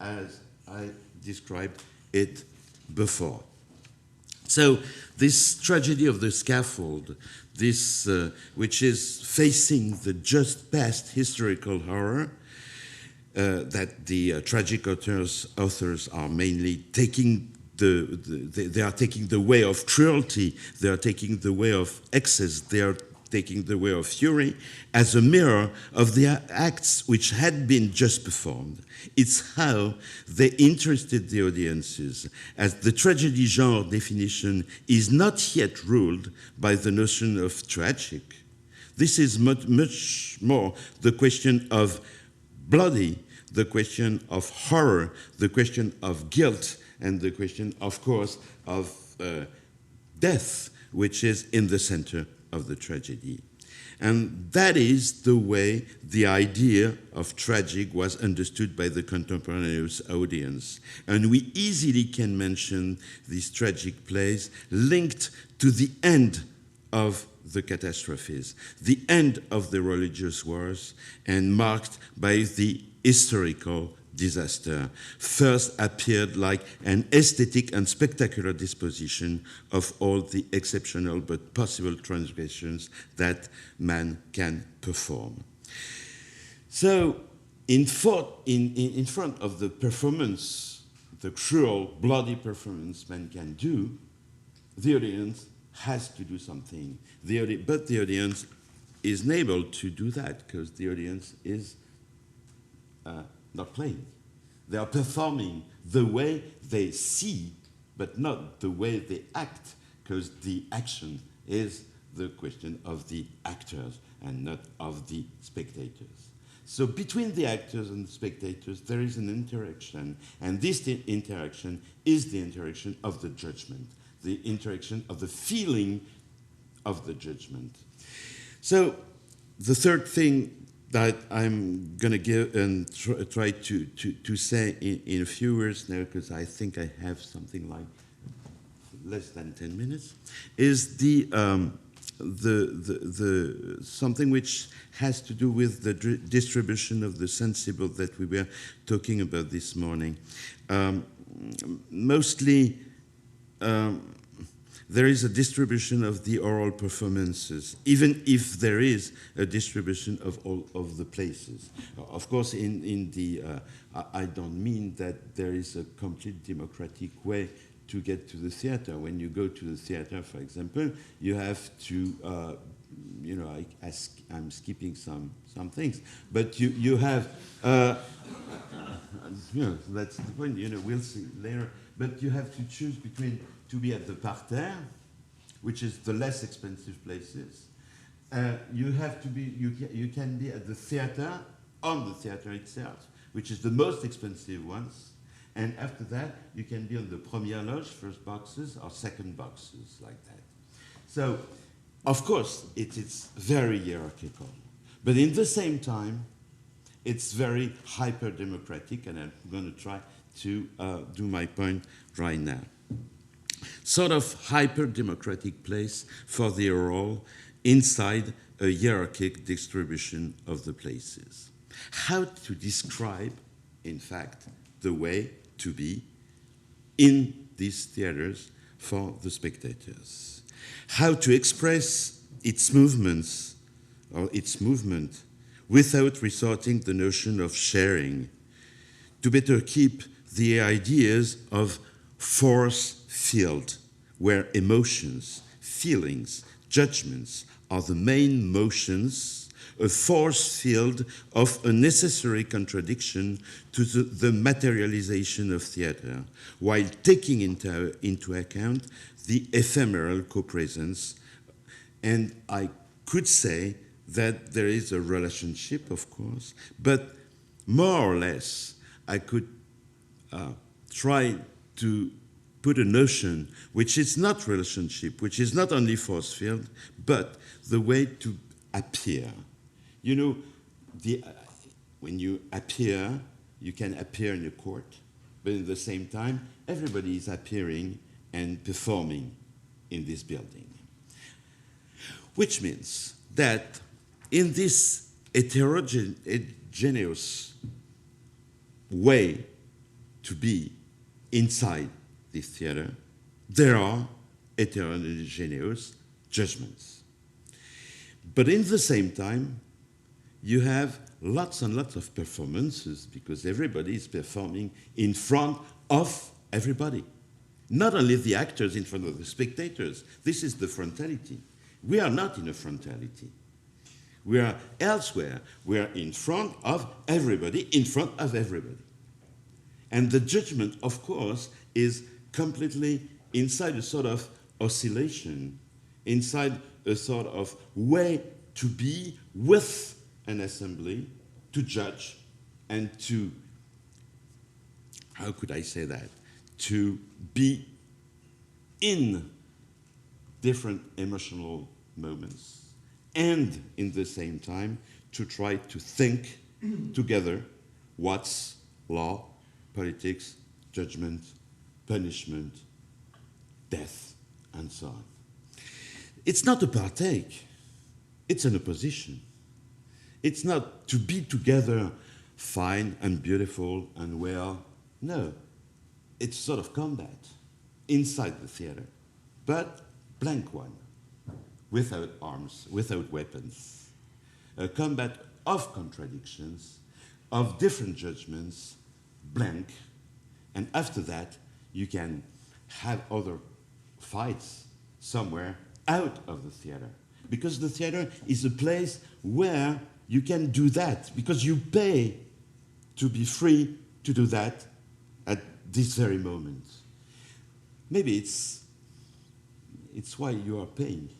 as I described it before. So this tragedy of the scaffold, this which is facing the just past historical horror, that the tragic authors are mainly taking they are taking the way of cruelty, they are taking the way of excess, they are taking the way of fury as a mirror of the acts which had been just performed. It's how they interested the audiences, as the tragedy genre definition is not yet ruled by the notion of tragic. This is much more the question of bloody, the question of horror, the question of guilt, and the question, of course, of death, which is in the center of the tragedy. And that is the way the idea of tragic was understood by the contemporaneous audience. And we easily can mention these tragic plays linked to the end of the catastrophes, the end of the religious wars, and marked by the historical disaster, first appeared like an aesthetic and spectacular disposition of all the exceptional but possible transgressions that man can perform. So, in front of the performance, the cruel, bloody performance man can do, the audience has to do something. But the audience is unable to do that because the audience is not playing. They are performing the way they see, but not the way they act, because the action is the question of the actors and not of the spectators. So between the actors and the spectators, there is an interaction, and this interaction is the interaction of the judgment, the interaction of the feeling of the judgment. So the third thing that I'm going to give and try to say in a few words now, because I think I have something like less than 10 minutes, is the something which has to do with the distribution of the sensible that we were talking about this morning. Mostly, there is a distribution of the oral performances, even if there is a distribution of all of the places. Of course, I don't mean that there is a complete democratic way to get to the theater. When you go to the theater, for example, you have to, I'm skipping some things, but you have, that's the point, we'll see later, but you have to choose between to be at the parterre, which is the less expensive places. You have to be, you can be at the theater, on the theater itself, which is the most expensive ones. And after that, you can be on the première loge, first boxes, or second boxes, like that. So, of course, it's very hierarchical. But in the same time, it's very hyper-democratic, and I'm going to try to do my point right now. Sort of hyper-democratic place for the oral inside a hierarchic distribution of the places. How to describe, in fact, the way to be in these theaters for the spectators. How to express its movements or its movement without resorting to the notion of sharing, to better keep the ideas of force field, where emotions, feelings, judgments are the main motions a force field of a necessary contradiction to the materialization of theater, while taking into account the ephemeral co-presence. And I could say that there is a relationship, of course, but more or less I could try to put a notion which is not relationship, which is not only force field, but the way to appear. You know, when you appear, you can appear in a court, but at the same time, everybody is appearing and performing in this building. Which means that in this heterogeneous way to be inside this theater, there are heterogeneous judgments. But in the same time, you have lots and lots of performances because everybody is performing in front of everybody. Not only the actors in front of the spectators. This is the frontality. We are not in a frontality. We are elsewhere. We are in front of everybody, in front of everybody. And the judgment, of course, is completely inside a sort of oscillation, inside a sort of way to be with an assembly, to judge, and to, how could I say that? To be in different emotional moments, and in the same time, to try to think together what's law, politics, judgment, punishment, death, and so on. It's not a partake, it's an opposition. It's not to be together fine and beautiful and well. No, it's sort of combat inside the theater, but blank one, without arms, without weapons. A combat of contradictions, of different judgments, blank, and after that, you can have other fights somewhere out of the theater. Because the theater is a place where you can do that, because you pay to be free to do that at this very moment. Maybe it's why you are paying,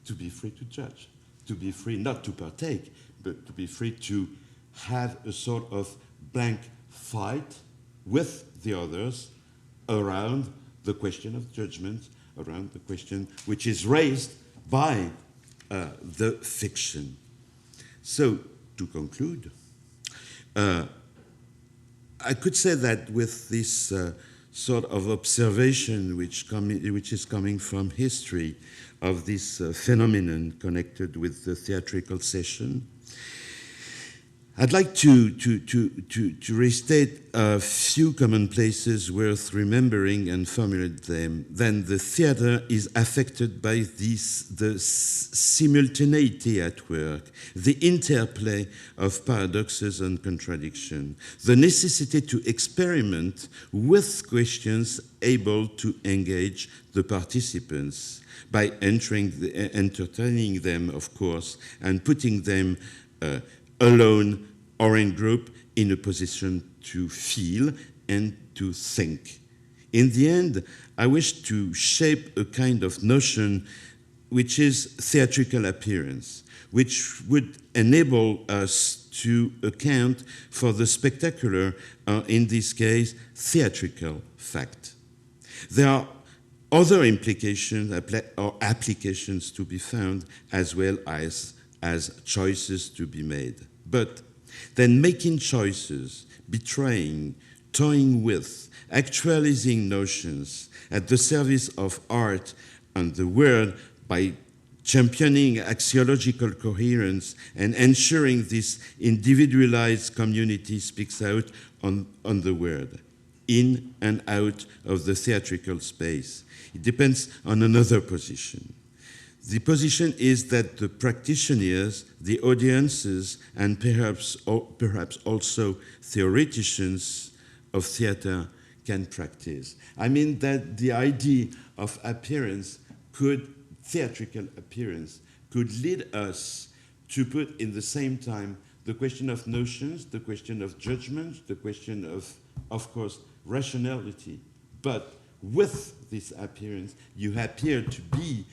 to be free to judge, to be free not to partake, but to be free to have a sort of blank fight with the others around the question of judgment, around the question which is raised by the fiction. So, to conclude, I could say that with this sort of observation which is coming from history of this phenomenon connected with the theatrical session, I'd like to restate a few commonplaces worth remembering and formulate them. Then the theater is affected by the simultaneity at work, the interplay of paradoxes and contradiction, the necessity to experiment with questions able to engage the participants by entertaining them, of course, and putting them alone or in group in a position to feel and to think. In the end, I wish to shape a kind of notion which is theatrical appearance, which would enable us to account for the spectacular, in this case, theatrical fact. There are other implications or applications to be found, as well as choices to be made. But then making choices, betraying, toying with, actualizing notions at the service of art and the world by championing axiological coherence and ensuring this individualized community speaks out on the word, in and out of the theatrical space. It depends on another position. The position is that the practitioners, the audiences, and perhaps also theoreticians of theater can practice. I mean that the idea of appearance theatrical appearance, could lead us to put in the same time the question of notions, the question of judgment, the question of course, rationality. But with this appearance, you appear to be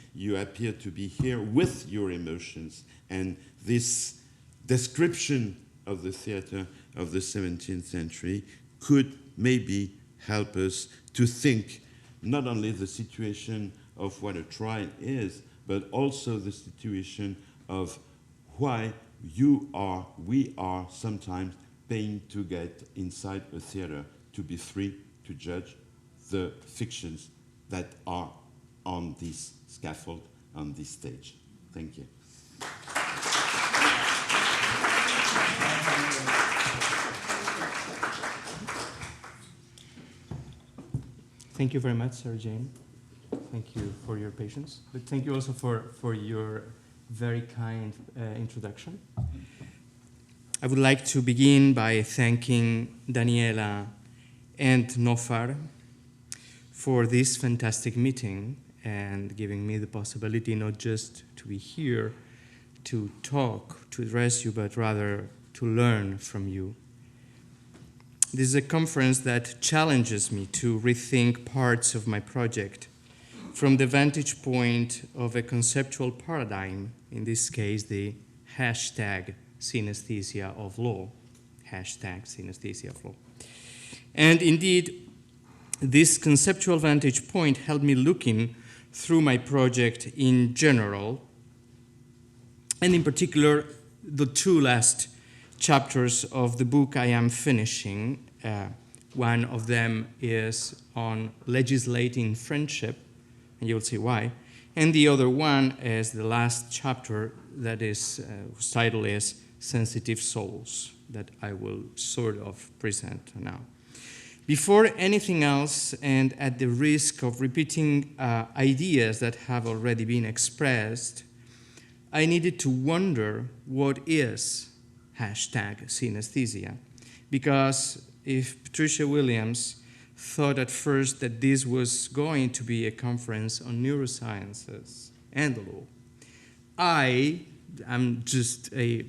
here with your emotions. And this description of the theater of the 17th century could maybe help us to think not only the situation of what a trial is, but also the situation of why we are sometimes paying to get inside a theater, to be free to judge the fictions that are on this scaffold, on this stage. Thank you. Thank you very much, Sir Jane. Thank you for your patience, but thank you also for your very kind introduction. I would like to begin by thanking Daniela and Nofar for this fantastic meeting and giving me the possibility not just to be here to talk, to address you, but rather to learn from you. This is a conference that challenges me to rethink parts of my project from the vantage point of a conceptual paradigm, in this case, the hashtag Synesthesia of Law, hashtag Synesthesia of Law. And indeed, this conceptual vantage point helped me looking through my project in general, and in particular, the two last chapters of the book I am finishing. One of them is on legislating friendship, and you'll see why. And the other one is the last chapter that is, whose title is Sensitive Souls, that I will sort of present now. Before anything else, and at the risk of repeating ideas that have already been expressed, I needed to wonder what is hashtag synesthesia. Because if Patricia Williams thought at first that this was going to be a conference on neurosciences and the law, I am just a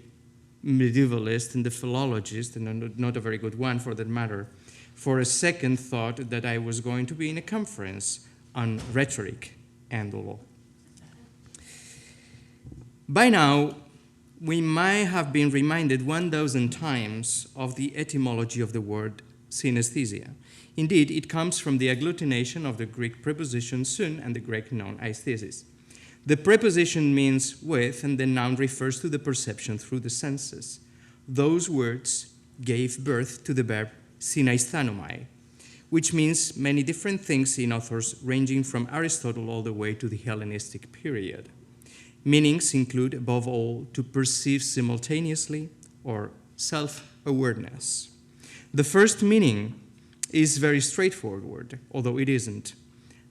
medievalist and a philologist, and not a very good one for that matter, for a second thought that I was going to be in a conference on rhetoric and the law. By now, we might have been reminded 1,000 times of the etymology of the word synesthesia. Indeed, it comes from the agglutination of the Greek preposition syn and the Greek noun aesthesis. The preposition means with, and the noun refers to the perception through the senses. Those words gave birth to the verb synaisthenomai, which means many different things in authors ranging from Aristotle all the way to the Hellenistic period. Meanings include, above all, to perceive simultaneously or self-awareness. The first meaning is very straightforward, although it isn't.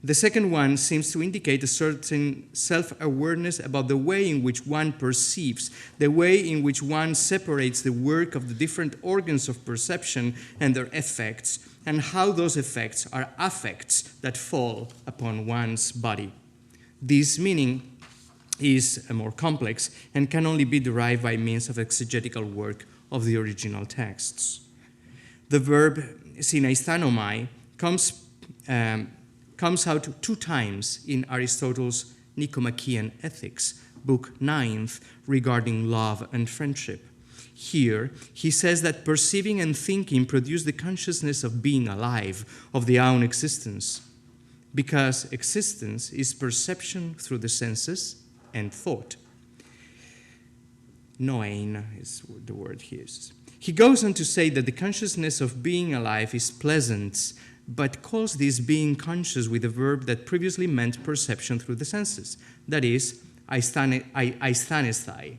The second one seems to indicate a certain self-awareness about the way in which one perceives, the way in which one separates the work of the different organs of perception and their effects, and how those effects are affects that fall upon one's body. This meaning is more complex and can only be derived by means of exegetical work of the original texts. The verb synaisthenomai comes out 2 times in Aristotle's Nicomachean Ethics, book 9th, regarding love and friendship. Here, he says that perceiving and thinking produce the consciousness of being alive, of their own existence, because existence is perception through the senses and thought. Noein is the word he uses. He goes on to say that the consciousness of being alive is pleasant, but calls this being conscious with a verb that previously meant perception through the senses, that is, aisthenesthai.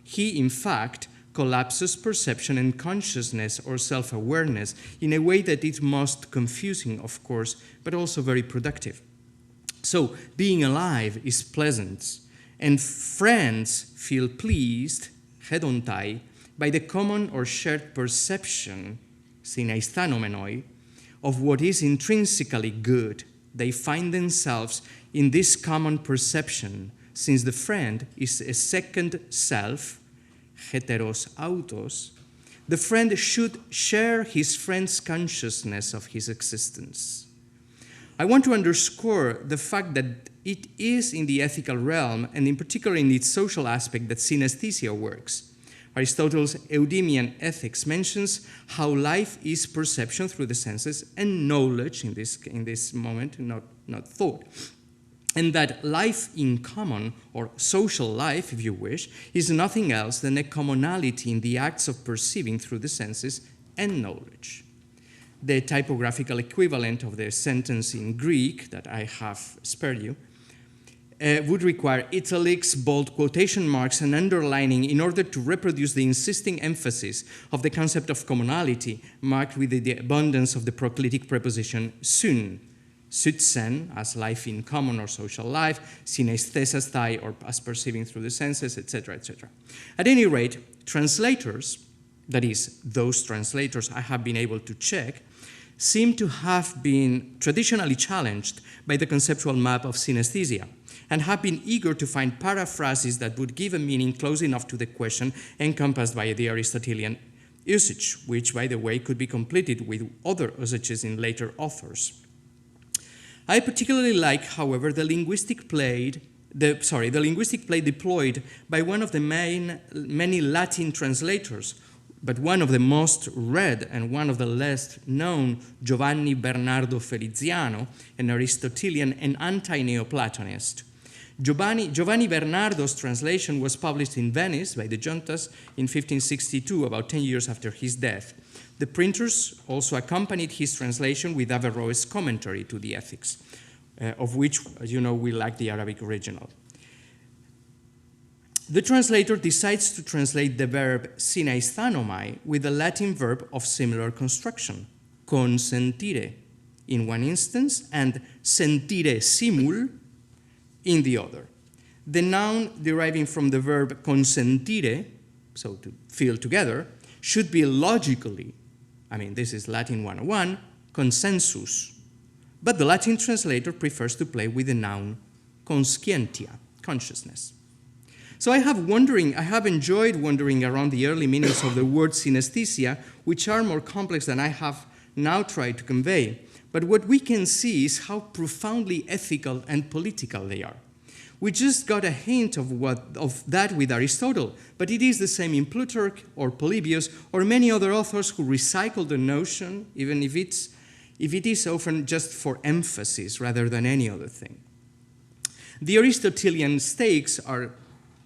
He, in fact, collapses perception and consciousness or self-awareness in a way that is most confusing, of course, but also very productive. So, being alive is pleasant, and friends feel pleased, hedontai, by the common or shared perception, synaisthenomenoi, of what is intrinsically good. They find themselves in this common perception, since the friend is a second self, heteros autos, the friend should share his friend's consciousness of his existence. I want to underscore the fact that it is in the ethical realm, and in particular in its social aspect, that synesthesia works. Aristotle's Eudemian Ethics mentions how life is perception through the senses and knowledge in this moment, not thought. And that life in common, or social life, if you wish, is nothing else than a commonality in the acts of perceiving through the senses and knowledge. The typographical equivalent of the sentence in Greek that I have spared you would require italics, bold quotation marks, and underlining in order to reproduce the insisting emphasis of the concept of commonality, marked with the abundance of the proclitic preposition syn, Sützen, as life in common or social life, synesthesastai, or as perceiving through the senses, etc., etc. At any rate, translators, that is, those translators I have been able to check, seem to have been traditionally challenged by the conceptual map of synesthesia, and have been eager to find paraphrases that would give a meaning close enough to the question encompassed by the Aristotelian usage, which, by the way, could be completed with other usages in later authors. I particularly like, however, the linguistic play deployed by one of the many Latin translators, but one of the most read and one of the less known, Giovanni Bernardo Feliziano, an Aristotelian and anti-Neoplatonist. Giovanni Bernardo's translation was published in Venice by the Juntas in 1562, about 10 years after his death. The printers also accompanied his translation with Averroes' commentary to the Ethics, of which, as you know, we lack the Arabic original. The translator decides to translate the verb synaisthanomai with the Latin verb of similar construction, consentire, in one instance, and sentire simul in the other. The noun deriving from the verb consentire, so to feel together, should be logically, this is Latin 101, consensus. But the Latin translator prefers to play with the noun conscientia, consciousness. So I have enjoyed wandering around the early meanings of the word synesthesia, which are more complex than I have now tried to convey. But what we can see is how profoundly ethical and political they are. We just got a hint of that with Aristotle, but it is the same in Plutarch or Polybius or many other authors who recycle the notion, even if it is often just for emphasis rather than any other thing. The Aristotelian stakes are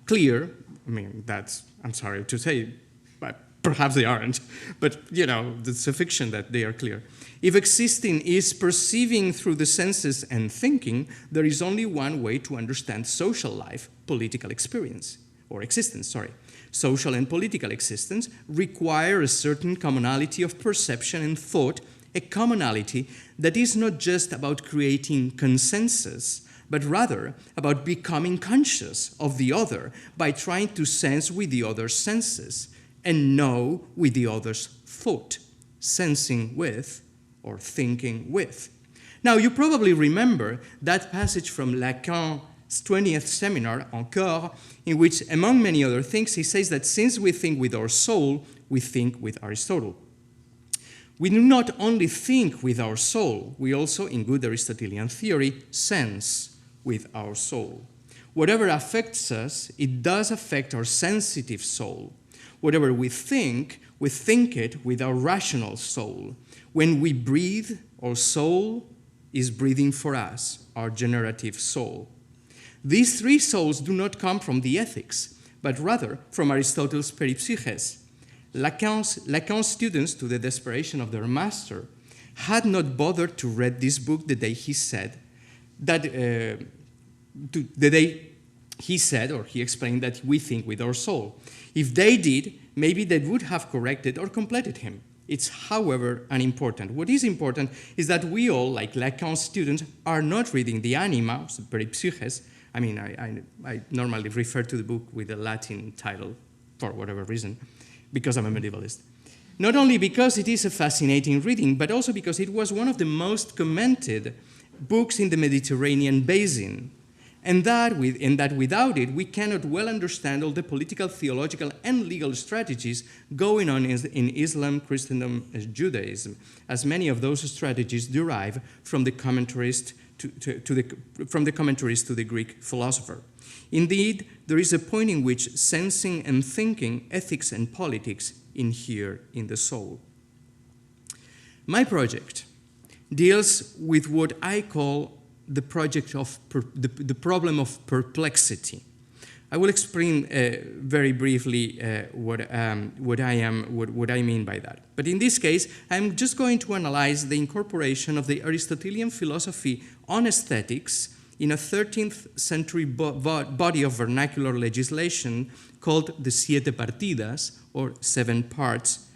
clear. I'm sorry to say, but perhaps they aren't, but it's a fiction that they are clear. If existing is perceiving through the senses and thinking, there is only one way to understand social life, political experience, or existence, sorry. Social and political existence require a certain commonality of perception and thought, a commonality that is not just about creating consensus, but rather about becoming conscious of the other by trying to sense with the other's senses and know with the other's thought, sensing with or thinking with. Now, you probably remember that passage from Lacan's 20th seminar, Encore, in which, among many other things, he says that since we think with our soul, we think with Aristotle. We do not only think with our soul, we also, in good Aristotelian theory, sense with our soul. Whatever affects us, it does affect our sensitive soul. Whatever we think it with our rational soul. When we breathe, our soul is breathing for us, our generative soul. These three souls do not come from the ethics, but rather from Aristotle's peripsyches. Lacan's students, to the desperation of their master, had not bothered to read this book the day he said that, or he explained that we think with our soul. If they did, maybe they would have corrected or completed him. It's, however, unimportant. What is important is that we all, like Lacan's students, are not reading the anima, the peripsyches. I normally refer to the book with a Latin title for whatever reason, because I'm a medievalist. Not only because it is a fascinating reading, but also because it was one of the most commented books in the Mediterranean basin. and that without it, we cannot well understand all the political, theological, and legal strategies going on in Islam, Christendom, and Judaism, as many of those strategies derive from the commentaries to the Greek philosopher. Indeed, there is a point in which sensing and thinking, ethics and politics, inhere in the soul. My project deals with what I call the project of the problem of perplexity. I will explain very briefly what I mean by that. But in this case, I'm just going to analyze the incorporation of the Aristotelian philosophy on aesthetics in a 13th century body of vernacular legislation called the Siete Partidas, or 7 parts.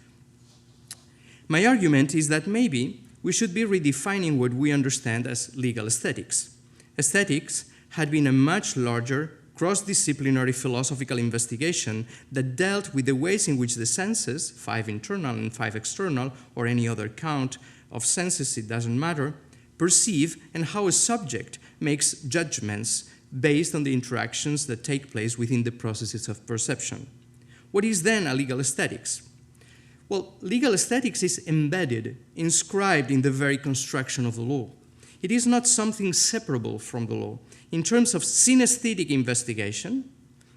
My argument is that maybe we should be redefining what we understand as legal aesthetics. Aesthetics had been a much larger, cross-disciplinary philosophical investigation that dealt with the ways in which the senses, 5 internal and 5 external, or any other count of senses, it doesn't matter, perceive, and how a subject makes judgments based on the interactions that take place within the processes of perception. What is then a legal aesthetics? Well, legal aesthetics is embedded, inscribed in the very construction of the law. It is not something separable from the law. In terms of synesthetic investigation,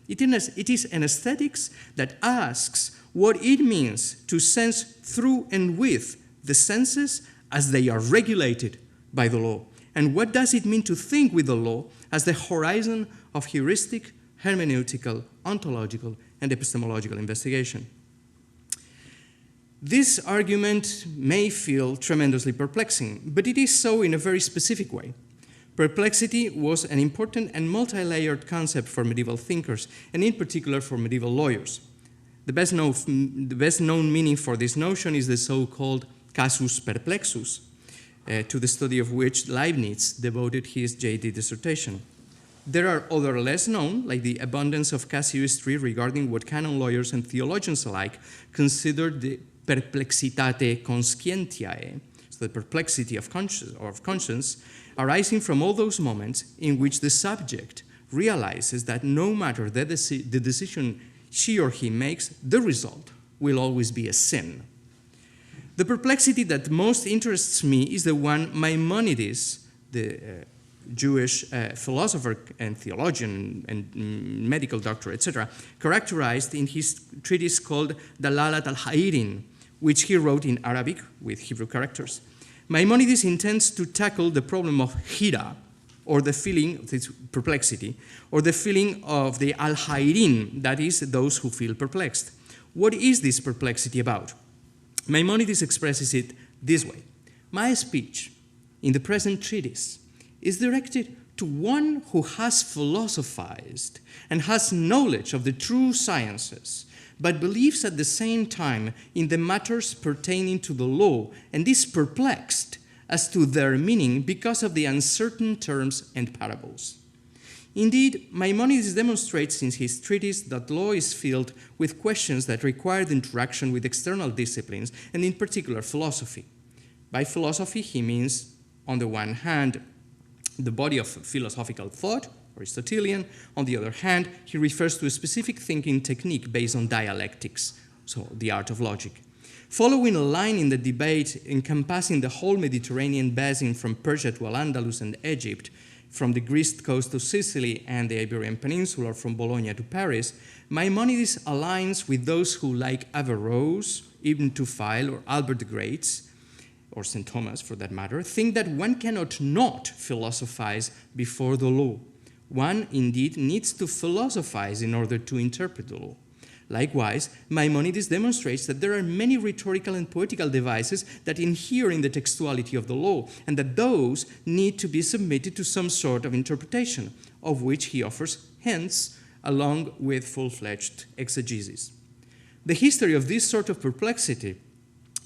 it is an aesthetics that asks what it means to sense through and with the senses as they are regulated by the law. And what does it mean to think with the law as the horizon of heuristic, hermeneutical, ontological, and epistemological investigation? This argument may feel tremendously perplexing, but it is so in a very specific way. Perplexity was an important and multi-layered concept for medieval thinkers, and in particular for medieval lawyers. The best known meaning for this notion is the so-called casus perplexus, to the study of which Leibniz devoted his JD dissertation. There are other less known, like the abundance of casuistry regarding what canon lawyers and theologians alike consider the perplexitate conscientiae, so the perplexity of conscience, arising from all those moments in which the subject realizes that no matter the decision she or he makes, the result will always be a sin. The perplexity that most interests me is the one Maimonides, the Jewish philosopher and theologian and medical doctor, etc., characterized in his treatise called Dalalat al-Hairin, which he wrote in Arabic with Hebrew characters. Maimonides intends to tackle the problem of hira, or the feeling of this perplexity, or the feeling of the al-Hairin, that is, those who feel perplexed. What is this perplexity about? Maimonides expresses it this way. My speech in the present treatise is directed to one who has philosophized and has knowledge of the true sciences, but believes at the same time in the matters pertaining to the law and is perplexed as to their meaning because of the uncertain terms and parables. Indeed, Maimonides demonstrates in his treatise that law is filled with questions that require the interaction with external disciplines, and in particular philosophy. By philosophy, he means, on the one hand, the body of philosophical thought, Aristotelian. On the other hand, he refers to a specific thinking technique based on dialectics, so the art of logic. Following a line in the debate encompassing the whole Mediterranean basin from Persia to Al-Andalus and Egypt, from the Greece coast to Sicily and the Iberian Peninsula, from Bologna to Paris, Maimonides aligns with those who, like Averroes, Ibn Tufayl, or Albert the Great, or St. Thomas for that matter, think that one cannot not philosophize before the law. One indeed needs to philosophize in order to interpret the law. Likewise, Maimonides demonstrates that there are many rhetorical and poetical devices that inhere in the textuality of the law, and that those need to be submitted to some sort of interpretation, of which he offers hints along with full-fledged exegesis. The history of this sort of perplexity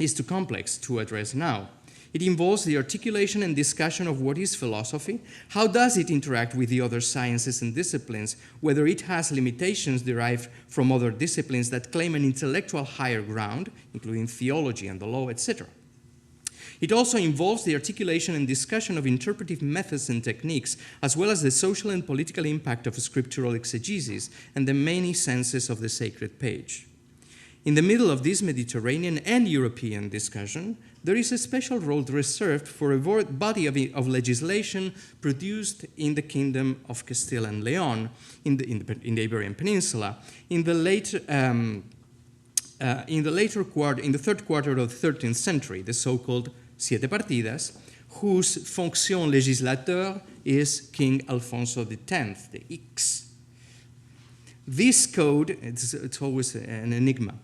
is too complex to address now. It involves the articulation and discussion of what is philosophy, how does it interact with the other sciences and disciplines, whether it has limitations derived from other disciplines that claim an intellectual higher ground, including theology and the law, etc. It also involves the articulation and discussion of interpretive methods and techniques, as well as the social and political impact of scriptural exegesis and the many senses of the sacred page. In the middle of this Mediterranean and European discussion, there is a special role reserved for a body of legislation produced in the Kingdom of Castile and Leon, in the Iberian Peninsula, in the third quarter of the 13th century, the so-called Siete Partidas, whose fonction législateur is King Alfonso X, the X. This code, it's always an enigma.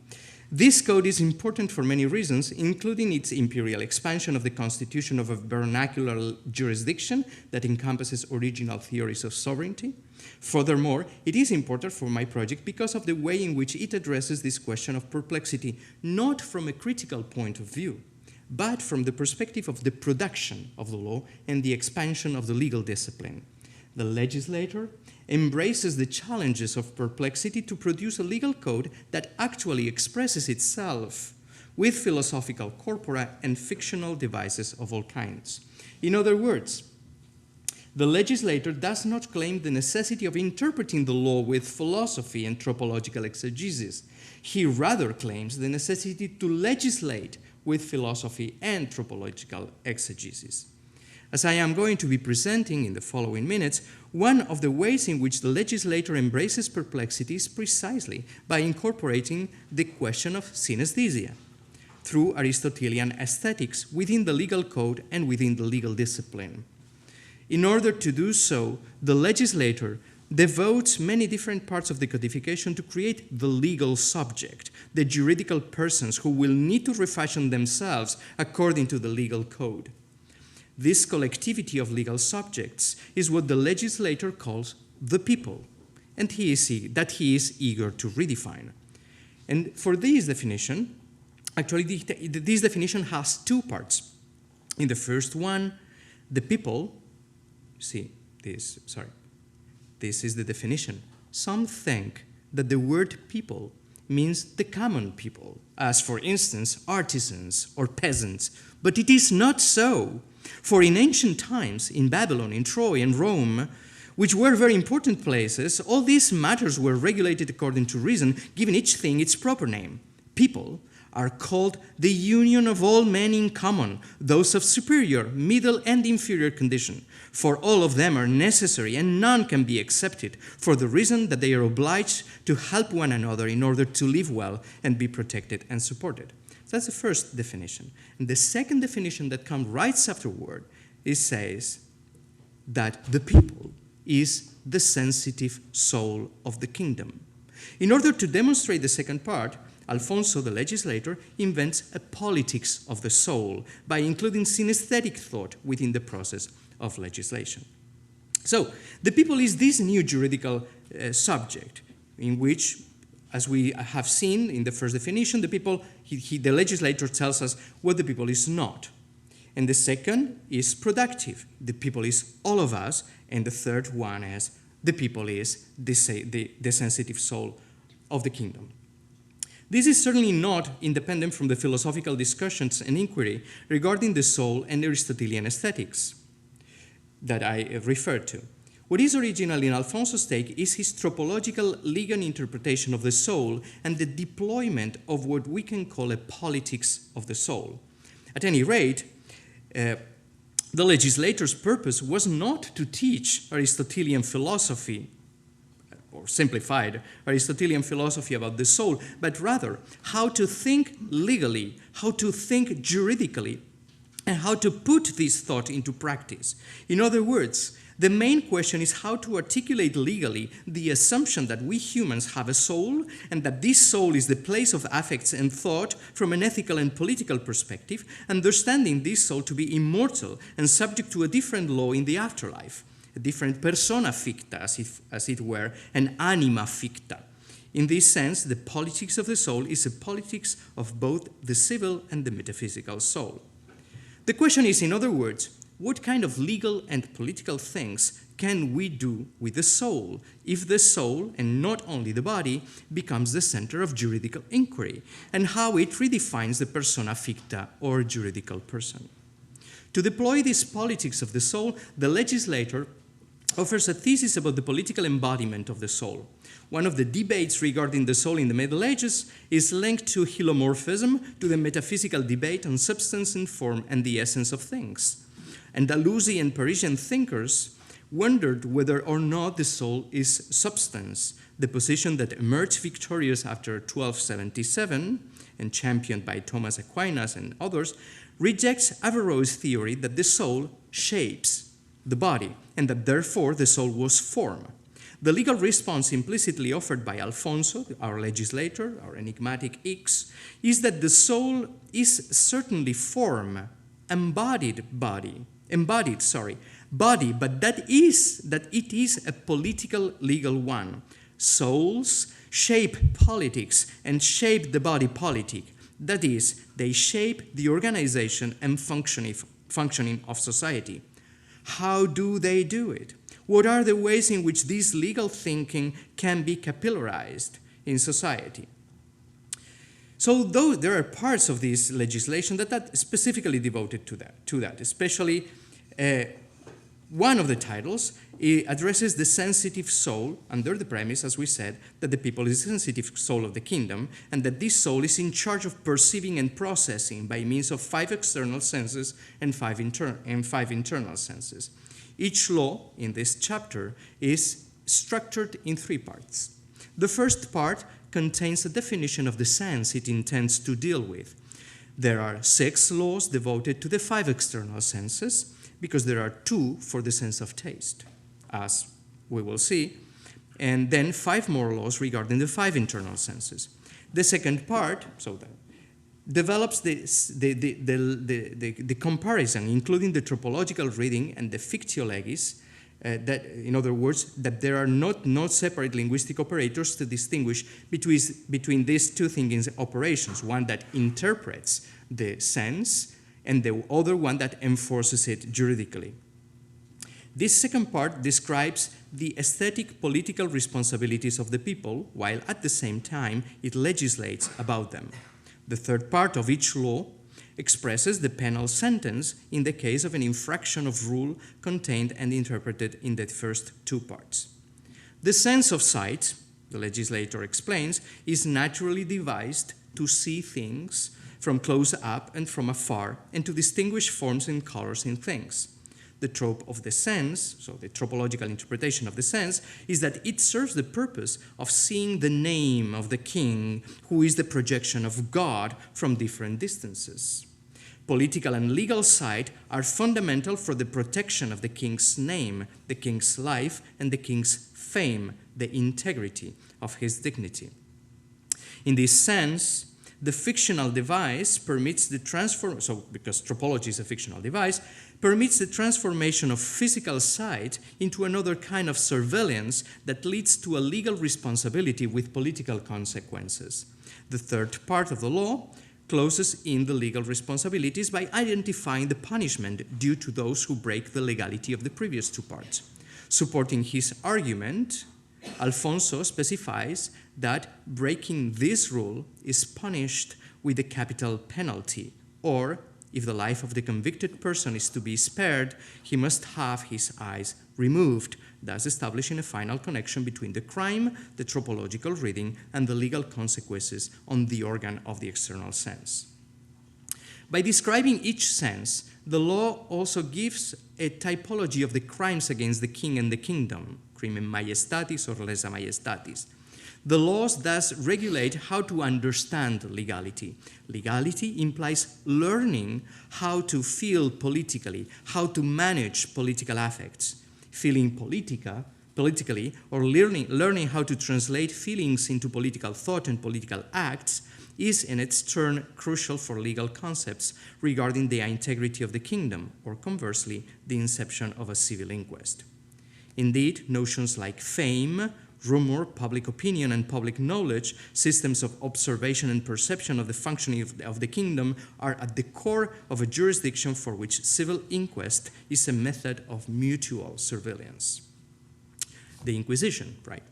This code is important for many reasons, including its imperial expansion of the constitution of a vernacular jurisdiction that encompasses original theories of sovereignty. Furthermore, it is important for my project because of the way in which it addresses this question of perplexity, not from a critical point of view, but from the perspective of the production of the law and the expansion of the legal discipline. The legislator embraces the challenges of perplexity to produce a legal code that actually expresses itself with philosophical corpora and fictional devices of all kinds. In other words, the legislator does not claim the necessity of interpreting the law with philosophy and tropological exegesis. He rather claims the necessity to legislate with philosophy and tropological exegesis. As I am going to be presenting in the following minutes, one of the ways in which the legislator embraces perplexity is precisely by incorporating the question of synesthesia through Aristotelian aesthetics within the legal code and within the legal discipline. In order to do so, the legislator devotes many different parts of the codification to create the legal subject, the juridical persons who will need to refashion themselves according to the legal code. This collectivity of legal subjects is what the legislator calls the people, and that he is eager to redefine. And for this definition, actually this definition has two parts. In the first one, the people, this is the definition. Some think that the word people means the common people, as for instance, artisans or peasants, but it is not so. For in ancient times, in Babylon, in Troy, and Rome, which were very important places, all these matters were regulated according to reason, giving each thing its proper name. People are called the union of all men in common, those of superior, middle, and inferior condition. For all of them are necessary, and none can be excepted, for the reason that they are obliged to help one another in order to live well and be protected and supported. That's the first definition. And the second definition that comes right afterward, it says that the people is the sensitive soul of the kingdom. In order to demonstrate the second part, Alfonso, the legislator, invents a politics of the soul by including synesthetic thought within the process of legislation. So, the people is this new juridical subject in which, as we have seen in the first definition, the people, the legislator tells us what the people is not. And the second is productive. The people is all of us. And the third one is the people is the sensitive soul of the kingdom. This is certainly not independent from the philosophical discussions and inquiry regarding the soul and Aristotelian aesthetics that I referred to. What is original in Alfonso's take is his tropological legal interpretation of the soul and the deployment of what we can call a politics of the soul. At any rate, the legislator's purpose was not to teach Aristotelian philosophy, or simplified Aristotelian philosophy about the soul, but rather how to think legally, how to think juridically, and how to put this thought into practice. In other words, the main question is how to articulate legally the assumption that we humans have a soul and that this soul is the place of affects and thought from an ethical and political perspective, understanding this soul to be immortal and subject to a different law in the afterlife, a different persona ficta, as it were, an anima ficta. In this sense, the politics of the soul is a politics of both the civil and the metaphysical soul. The question is, in other words, what kind of legal and political things can we do with the soul if the soul, and not only the body, becomes the center of juridical inquiry, and how it redefines the persona ficta or juridical person? To deploy this politics of the soul, the legislator offers a thesis about the political embodiment of the soul. One of the debates regarding the soul in the Middle Ages is linked to hylomorphism, to the metaphysical debate on substance and form and the essence of things. Andalusi and Parisian thinkers wondered whether or not the soul is substance, the position that emerged victorious after 1277 and championed by Thomas Aquinas and others, rejects Averroes' theory that the soul shapes the body and that therefore the soul was form. The legal response implicitly offered by Alfonso, our legislator, our enigmatic X, is that the soul is certainly form, embodied, but that it is a political legal one. Souls shape politics and shape the body politic. That is, they shape the organization and functioning of society. How do they do it? What are the ways in which this legal thinking can be capillarized in society? So though there are parts of this legislation that are specifically devoted to that, especially one of the titles addresses the sensitive soul under the premise, as we said, that the people is the sensitive soul of the kingdom and that this soul is in charge of perceiving and processing by means of 5 external senses and 5 internal senses. Each law in this chapter is structured in 3 parts. The first part contains a definition of the sense it intends to deal with. There are 6 laws devoted to the 5 external senses, because there are 2 for the sense of taste, as we will see, and then 5 more laws regarding the 5 internal senses. The second part, develops the comparison, including the tropological reading and the fictio legis, that, in other words, that there are not separate linguistic operators to distinguish between these 2 thinking operations, one that interprets the sense and the other one that enforces it juridically. This second part describes the aesthetic political responsibilities of the people, while at the same time it legislates about them. The third part of each law expresses the penal sentence in the case of an infraction of rule contained and interpreted in the first 2 parts. The sense of sight, the legislator explains, is naturally devised to see things from close up and from afar, and to distinguish forms and colors in things. The trope of the sense, so the tropological interpretation of the sense, is that it serves the purpose of seeing the name of the king, who is the projection of God from different distances. Political and legal sight are fundamental for the protection of the king's name, the king's life, and the king's fame, the integrity of his dignity. In this sense, the fictional device permits the because tropology is a fictional device, permits the transformation of physical sight into another kind of surveillance that leads to a legal responsibility with political consequences. The third part of the law closes in the legal responsibilities by identifying the punishment due to those who break the legality of the previous 2 parts. Supporting his argument, Alfonso specifies that breaking this rule is punished with a capital penalty, or if the life of the convicted person is to be spared, he must have his eyes removed, thus establishing a final connection between the crime, the tropological reading, and the legal consequences on the organ of the external sense. By describing each sense, the law also gives a typology of the crimes against the king and the kingdom, crimen majestatis or lesa majestatis. The laws thus regulate how to understand legality. Legality implies learning how to feel politically, how to manage political affects. Feeling politically, or learning how to translate feelings into political thought and political acts is in its turn crucial for legal concepts regarding the integrity of the kingdom, or conversely, the inception of a civil inquest. Indeed, notions like fame, rumor, public opinion, and public knowledge, systems of observation and perception of the functioning of the kingdom, are at the core of a jurisdiction for which civil inquest is a method of mutual surveillance. The Inquisition, right?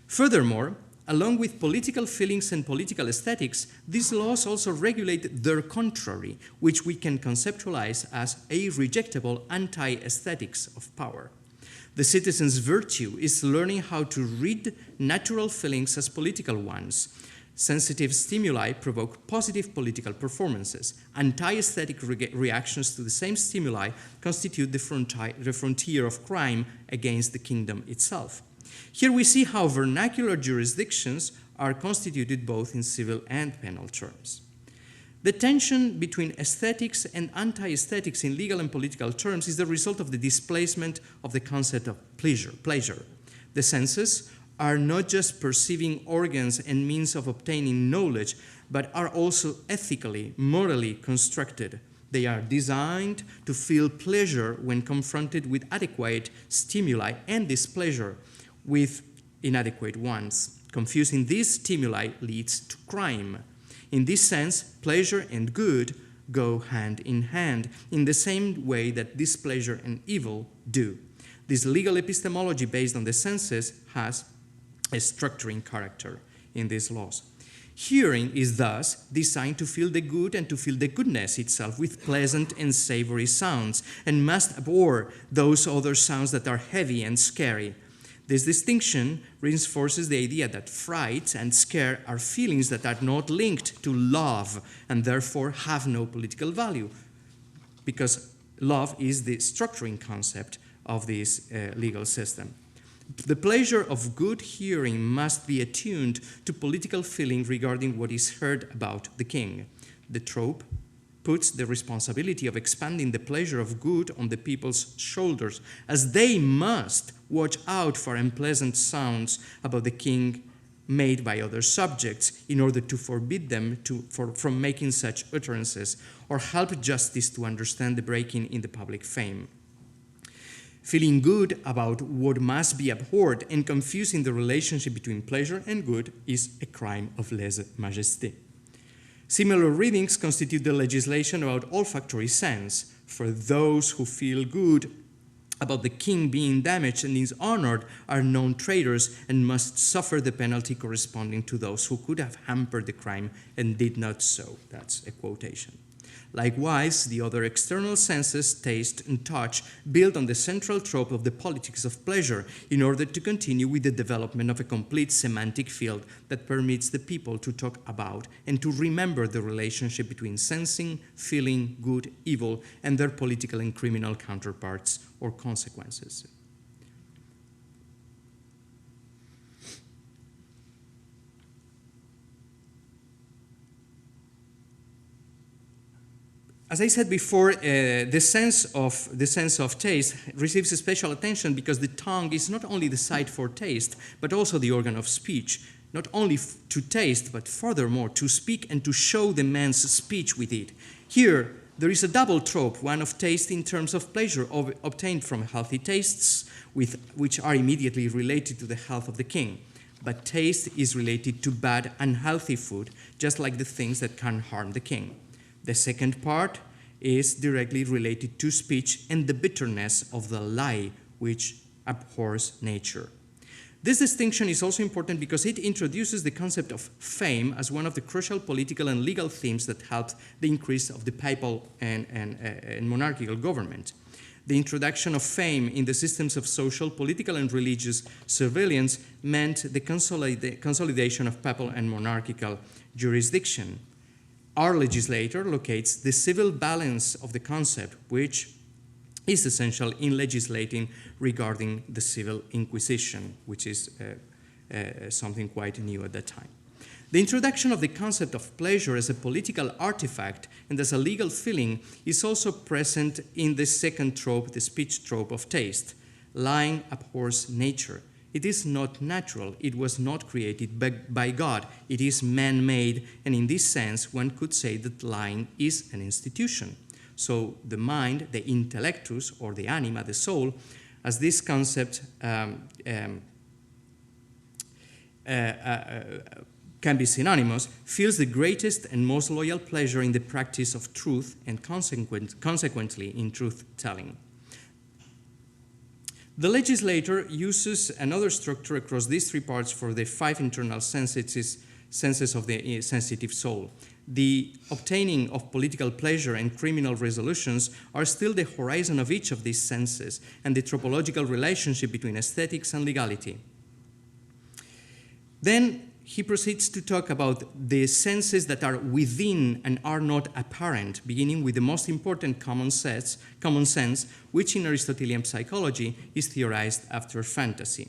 Furthermore, along with political feelings and political aesthetics, these laws also regulate their contrary, which we can conceptualize as a rejectable anti-aesthetics of power. The citizen's virtue is learning how to read natural feelings as political ones. Sensitive stimuli provoke positive political performances. Anti-aesthetic reactions to the same stimuli constitute the frontier of crime against the kingdom itself. Here we see how vernacular jurisdictions are constituted both in civil and penal terms. The tension between aesthetics and anti-aesthetics in legal and political terms is the result of the displacement of the concept of pleasure. The senses are not just perceiving organs and means of obtaining knowledge, but are also ethically, morally constructed. They are designed to feel pleasure when confronted with adequate stimuli and displeasure with inadequate ones. Confusing these stimuli leads to crime. In this sense, pleasure and good go hand in hand in the same way that displeasure and evil do. This legal epistemology based on the senses has a structuring character in these laws. Hearing is thus designed to feel the good and to feel the goodness itself with pleasant and savory sounds, and must abhor those other sounds that are heavy and scary. This distinction reinforces the idea that fright and scare are feelings that are not linked to love and therefore have no political value, because love is the structuring concept of this legal system. The pleasure of good hearing must be attuned to political feeling regarding what is heard about the king. The trope puts the responsibility of expanding the pleasure of good on the people's shoulders, as they must watch out for unpleasant sounds about the king made by other subjects in order to forbid them from making such utterances, or help justice to understand the breaking in the public fame. Feeling good about what must be abhorred and confusing the relationship between pleasure and good is a crime of lèse-majesté. Similar readings constitute the legislation about olfactory sense. For those who feel good about the king being damaged and dishonored are known traitors and must suffer the penalty corresponding to those who could have hampered the crime and did not so. That's a quotation. Likewise, the other external senses, taste and touch, build on the central trope of the politics of pleasure in order to continue with the development of a complete semantic field that permits the people to talk about and to remember the relationship between sensing, feeling, good, evil, and their political and criminal counterparts or consequences. As I said before, the sense of taste receives a special attention because the tongue is not only the site for taste, but also the organ of speech, not only to taste, but furthermore to speak and to show the man's speech with it. Here, there is a double trope, one of taste in terms of pleasure obtained from healthy tastes, which are immediately related to the health of the king. But taste is related to bad, unhealthy food, just like the things that can harm the king. The second part is directly related to speech and the bitterness of the lie, which abhors nature. This distinction is also important because it introduces the concept of fame as one of the crucial political and legal themes that helped the increase of the papal and monarchical government. The introduction of fame in the systems of social, political, and religious surveillance meant the consolidation of papal and monarchical jurisdiction. Our legislator locates the civil balance of the concept, which is essential in legislating regarding the civil inquisition, which is something quite new at that time. The introduction of the concept of pleasure as a political artifact and as a legal feeling is also present in the second trope, the speech trope of taste. Lying abhors nature. It is not natural. It was not created by God. It is man-made, and in this sense, one could say that lying is an institution. So the mind, the intellectus, or the anima, the soul, as this concept can be synonymous, feels the greatest and most loyal pleasure in the practice of truth and consequently in truth-telling. The legislator uses another structure across these three parts for the 5 internal senses of the sensitive soul. The obtaining of political pleasure and criminal resolutions are still the horizon of each of these senses and the topological relationship between aesthetics and legality. Then he proceeds to talk about the senses that are within and are not apparent, beginning with the most important common sense, which in Aristotelian psychology is theorized after fantasy.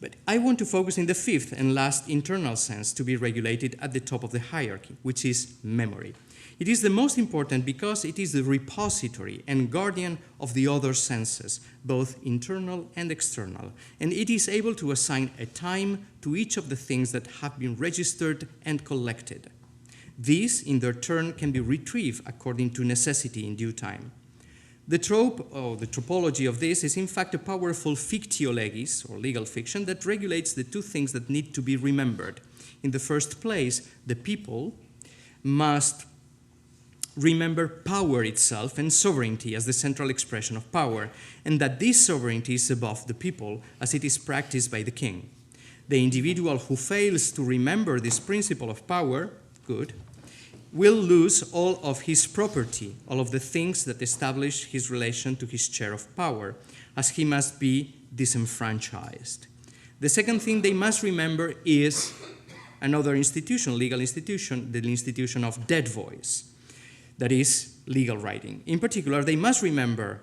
But I want to focus in the 5th and last internal sense to be regulated at the top of the hierarchy, which is memory. It is the most important because it is the repository and guardian of the other senses, both internal and external, and it is able to assign a time to each of the things that have been registered and collected. These, in their turn, can be retrieved according to necessity in due time. The trope, or the topology of this, is in fact a powerful fictio legis, or legal fiction, that regulates the 2 things that need to be remembered. In the first place, the people must remember power itself and sovereignty as the central expression of power, and that this sovereignty is above the people as it is practiced by the king. The individual who fails to remember this principle of power, good, will lose all of his property, all of the things that establish his relation to his share of power, as he must be disenfranchised. The second thing they must remember is another institution, legal institution, the institution of dead voice, that is legal writing. In particular, they must remember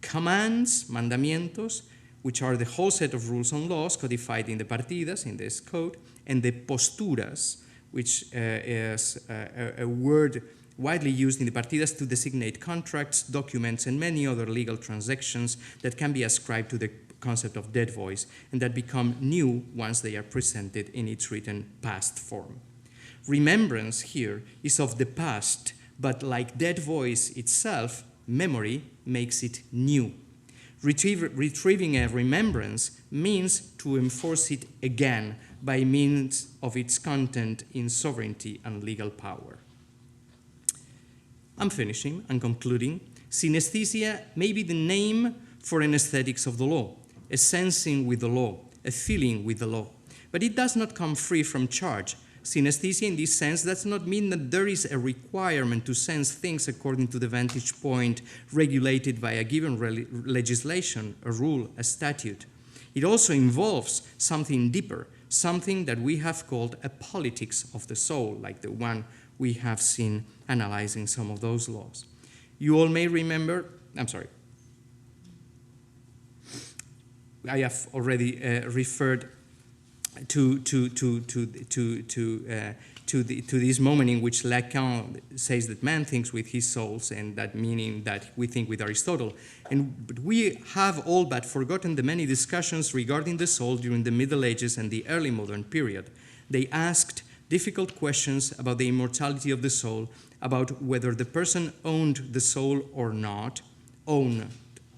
commands, mandamientos, which are the whole set of rules and laws codified in the partidas, in this code, and the posturas, which is a word widely used in the partidas to designate contracts, documents, and many other legal transactions that can be ascribed to the concept of dead voice and that become new once they are presented in its written past form. Remembrance here is of the past, but like dead voice itself, memory makes it new. Retrieving a remembrance means to enforce it again by means of its content in sovereignty and legal power. I'm finishing and concluding. Synesthesia may be the name for an aesthetics of the law, a sensing with the law, a feeling with the law, but it does not come free from charge. Synesthesia in this sense does not mean that there is a requirement to sense things according to the vantage point regulated by a given legislation, a rule, a statute. It also involves something deeper, something that we have called a politics of the soul, like the one we have seen analyzing some of those laws. You all may remember, I have already referred to this moment in which Lacan says that man thinks with his souls, and that meaning that we think with Aristotle. But we have all but forgotten the many discussions regarding the soul during the Middle Ages and the early modern period. They asked difficult questions about the immortality of the soul, about whether the person owned the soul or not,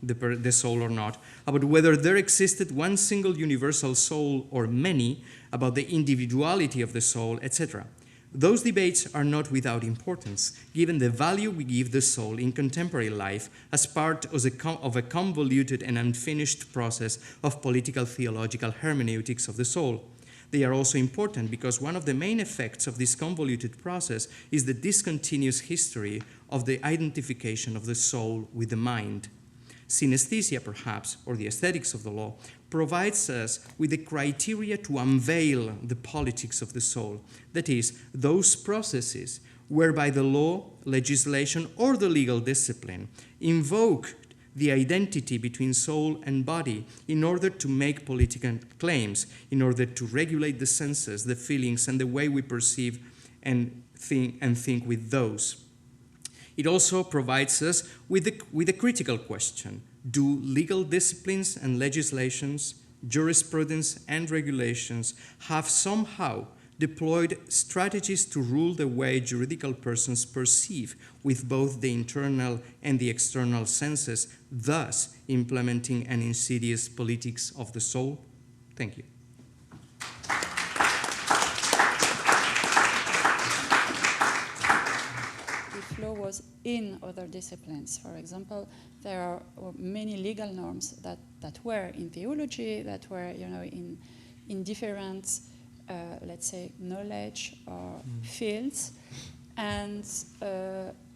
the soul or not, about whether there existed one single universal soul or many, about the individuality of the soul, etc. Those debates are not without importance, given the value we give the soul in contemporary life as part of a convoluted and unfinished process of political theological hermeneutics of the soul. They are also important because one of the main effects of this convoluted process is the discontinuous history of the identification of the soul with the mind. Synesthesia, perhaps, or the aesthetics of the law, provides us with the criteria to unveil the politics of the soul, that is, those processes whereby the law, legislation, or the legal discipline invoke the identity between soul and body in order to make political claims, in order to regulate the senses, the feelings, and the way we perceive and think with those. It also provides us with a critical question. Do legal disciplines and legislations, jurisprudence and regulations have somehow deployed strategies to rule the way juridical persons perceive with both the internal and the external senses, thus implementing an insidious politics of the soul? Thank you. The floor was in other disciplines. For example, there are many legal norms that were in theology, that were, you know, in different, let's say, knowledge or fields. And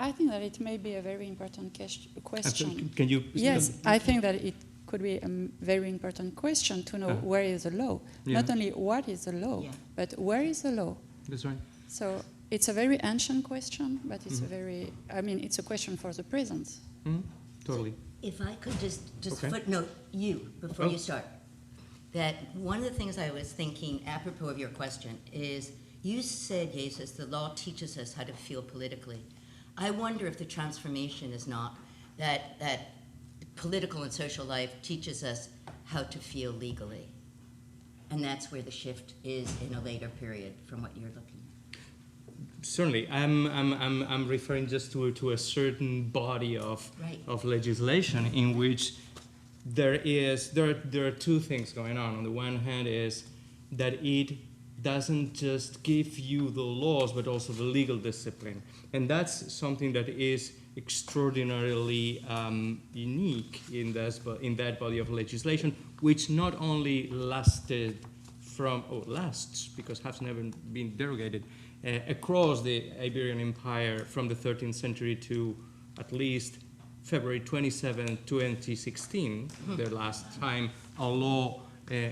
I think that it may be a very important question. Can you? Yes, I think that it could be a very important question to know where is the law. Yeah. Not only what is the law, but where is the law? That's right. So it's a very ancient question, but it's a very, I mean, it's a question for the present. Totally. If I could just Okay. footnote you before you start, that one of the things I was thinking apropos of your question is, you said, Jesus, the law teaches us how to feel politically. I wonder if the transformation is not that political and social life teaches us how to feel legally. And that's where the shift is in a later period from what you're looking at. Certainly, I'm referring just to a certain body of legislation in which there are two things going on. On the one hand is that it doesn't just give you the laws, but also the legal discipline. And that's something that is extraordinarily unique in that body of legislation, which not only lasts, because has never been derogated, across the Iberian Empire from the 13th century to at least February 27, 2016, the last time a law,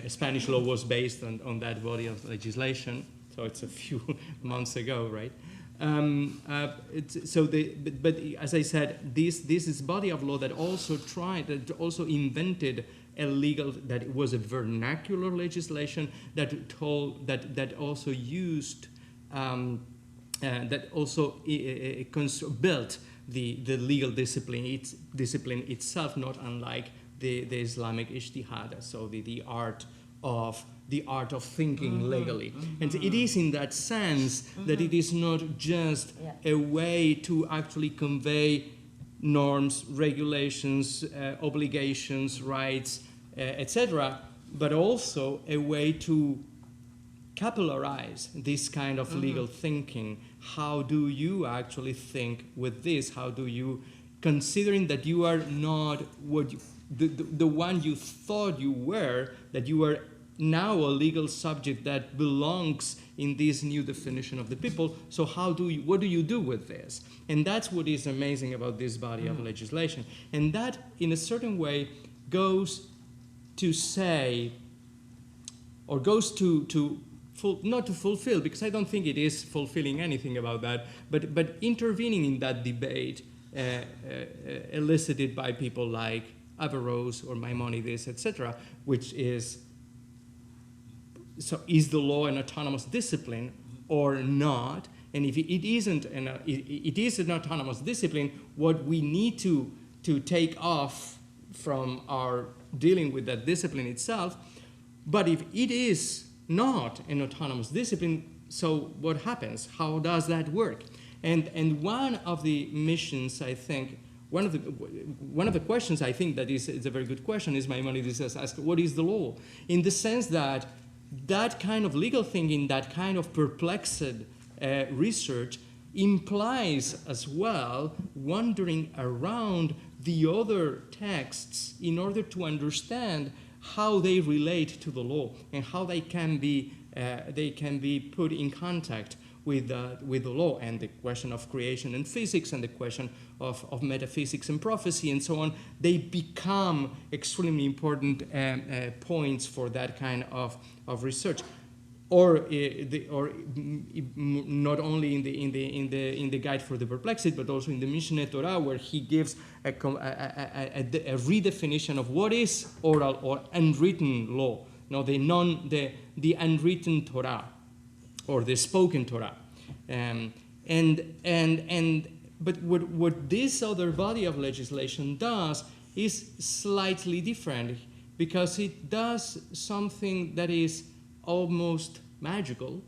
Spanish law was based on that body of legislation, so it's a few months ago, right? But as I said, this is body of law that also invented a legal, that it was a vernacular legislation that also used, that also built the legal discipline itself, not unlike the Islamic ijtihad, so the art of thinking legally. And it is in that sense that it is not just a way to actually convey norms, regulations, obligations, rights, etc., but also a way to capillarize this kind of legal thinking. How do you actually think with this? How do you, considering that you are not what the one you thought you were, that you are now a legal subject that belongs in this new definition of the people, so what do you do with this? And that's what is amazing about this body of legislation. And that, in a certain way, goes to say, or goes to not to fulfill, because I don't think it is fulfilling anything about that, but intervening in that debate elicited by people like Averroes or Maimonides, etc., which is, so is the law an autonomous discipline or not? And if it isn't, it is an autonomous discipline, what we need to take off from our dealing with that discipline itself. But if it is not an autonomous discipline, so what happens? How does that work? And one of the missions, I think, one of the questions I think that is a very good question is Maimonides has asked, what is the law? In the sense that that kind of legal thinking, that kind of perplexed research implies as well wandering around the other texts in order to understand how they relate to the law and how they can be put in contact with the law, and the question of creation and physics and the question of metaphysics and prophecy and so on. They become extremely important points for that kind of research, or not only in the Guide for the Perplexed, but also in the Mishneh Torah, where he gives a redefinition of what is oral or unwritten law. No, the unwritten Torah, or the spoken Torah, but what this other body of legislation does is slightly different, because it does something that is almost magical,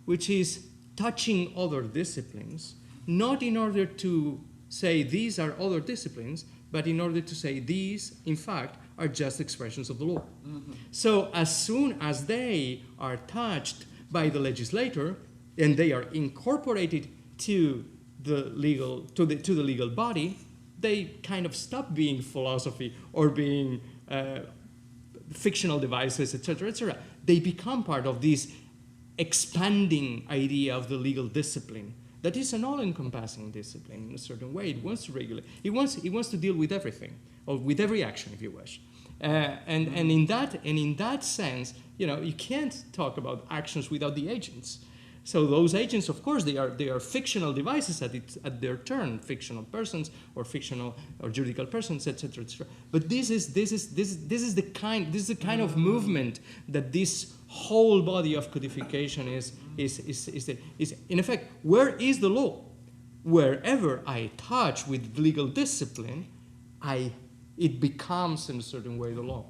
which is touching other disciplines, not in order to say these are other disciplines, but in order to say these, in fact, are just expressions of the law. So as soon as they are touched by the legislator and they are incorporated to the legal body, they kind of stop being philosophy or being fictional devices, etc., etc. They become part of this expanding idea of the legal discipline that is an all-encompassing discipline in a certain way. It wants to regulate. It wants to deal with everything, or with every action, if you wish. And in that sense, you can't talk about actions without the agents. So those agents, of course, they are fictional devices at their turn, fictional persons or fictional or juridical persons, etc., etc. But this is the kind of movement that this whole body of codification is in effect. Where is the law? Wherever I touch with legal discipline, it becomes in a certain way the law.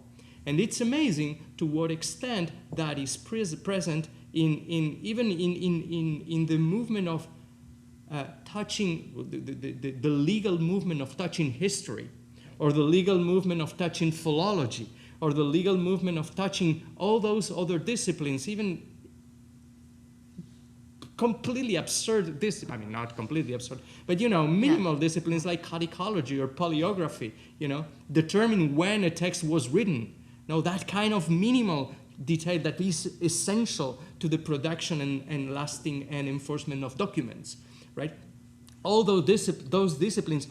And it's amazing to what extent that is present even in the movement of touching, the legal movement of touching history, or the legal movement of touching philology, or the legal movement of touching all those other disciplines, even completely absurd disciplines, I mean, not completely absurd, but, minimal disciplines like codicology or polyography, determining when a text was written. Now, that kind of minimal detail that is essential to the production and lasting and enforcement of documents, right? All those disciplines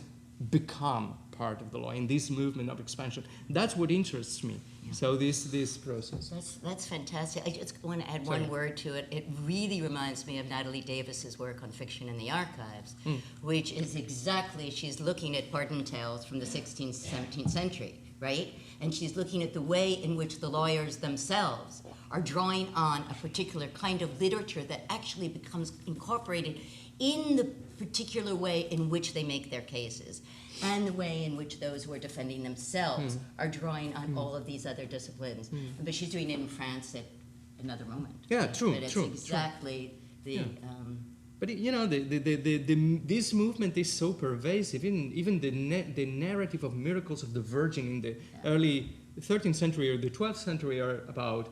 become part of the law in this movement of expansion. That's what interests me. Yeah. So this process. That's fantastic. I just want to add one word to it. It really reminds me of Natalie Davis's work on fiction in the archives, which is exactly, she's looking at pardon tales from the 16th, 17th century, right? And she's looking at the way in which the lawyers themselves are drawing on a particular kind of literature that actually becomes incorporated in the particular way in which they make their cases, and the way in which those who are defending themselves are drawing on all of these other disciplines. But she's doing it in France at another moment. Yeah, true, but it's true. exactly the... Yeah. But this movement is so pervasive. Even the narrative of miracles of the Virgin in the early 13th century or the 12th century are about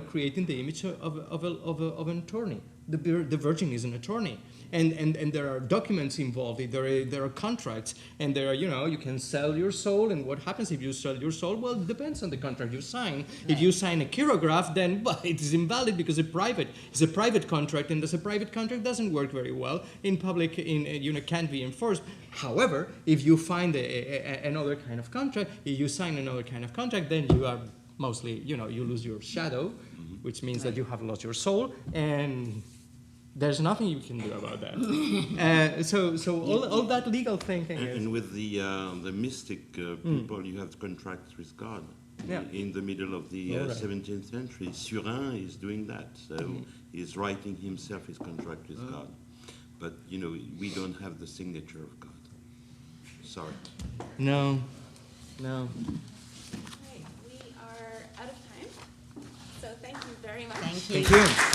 creating the image of an attorney. The Virgin is an attorney, and there are documents involved. There are contracts, and there are you can sell your soul. And what happens if you sell your soul? Well, it depends on the contract you sign. Right. If you sign a chirograph, then it is invalid because it's a private contract, and as a private contract doesn't work very well in public. Can't be enforced. However, if you find another kind of contract, if you sign another kind of contract, then you are mostly you lose your shadow, which means that you have lost your soul, and there's nothing you can do about that. So all that legal thinking and with the mystic people, you have contracts with God. Yeah. In the middle of the 17th century, Surin is doing that. So he's writing himself his contract with God. But, we don't have the signature of God. Sorry. No. Okay, we are out of time. So thank you very much. Thank you. Thank you.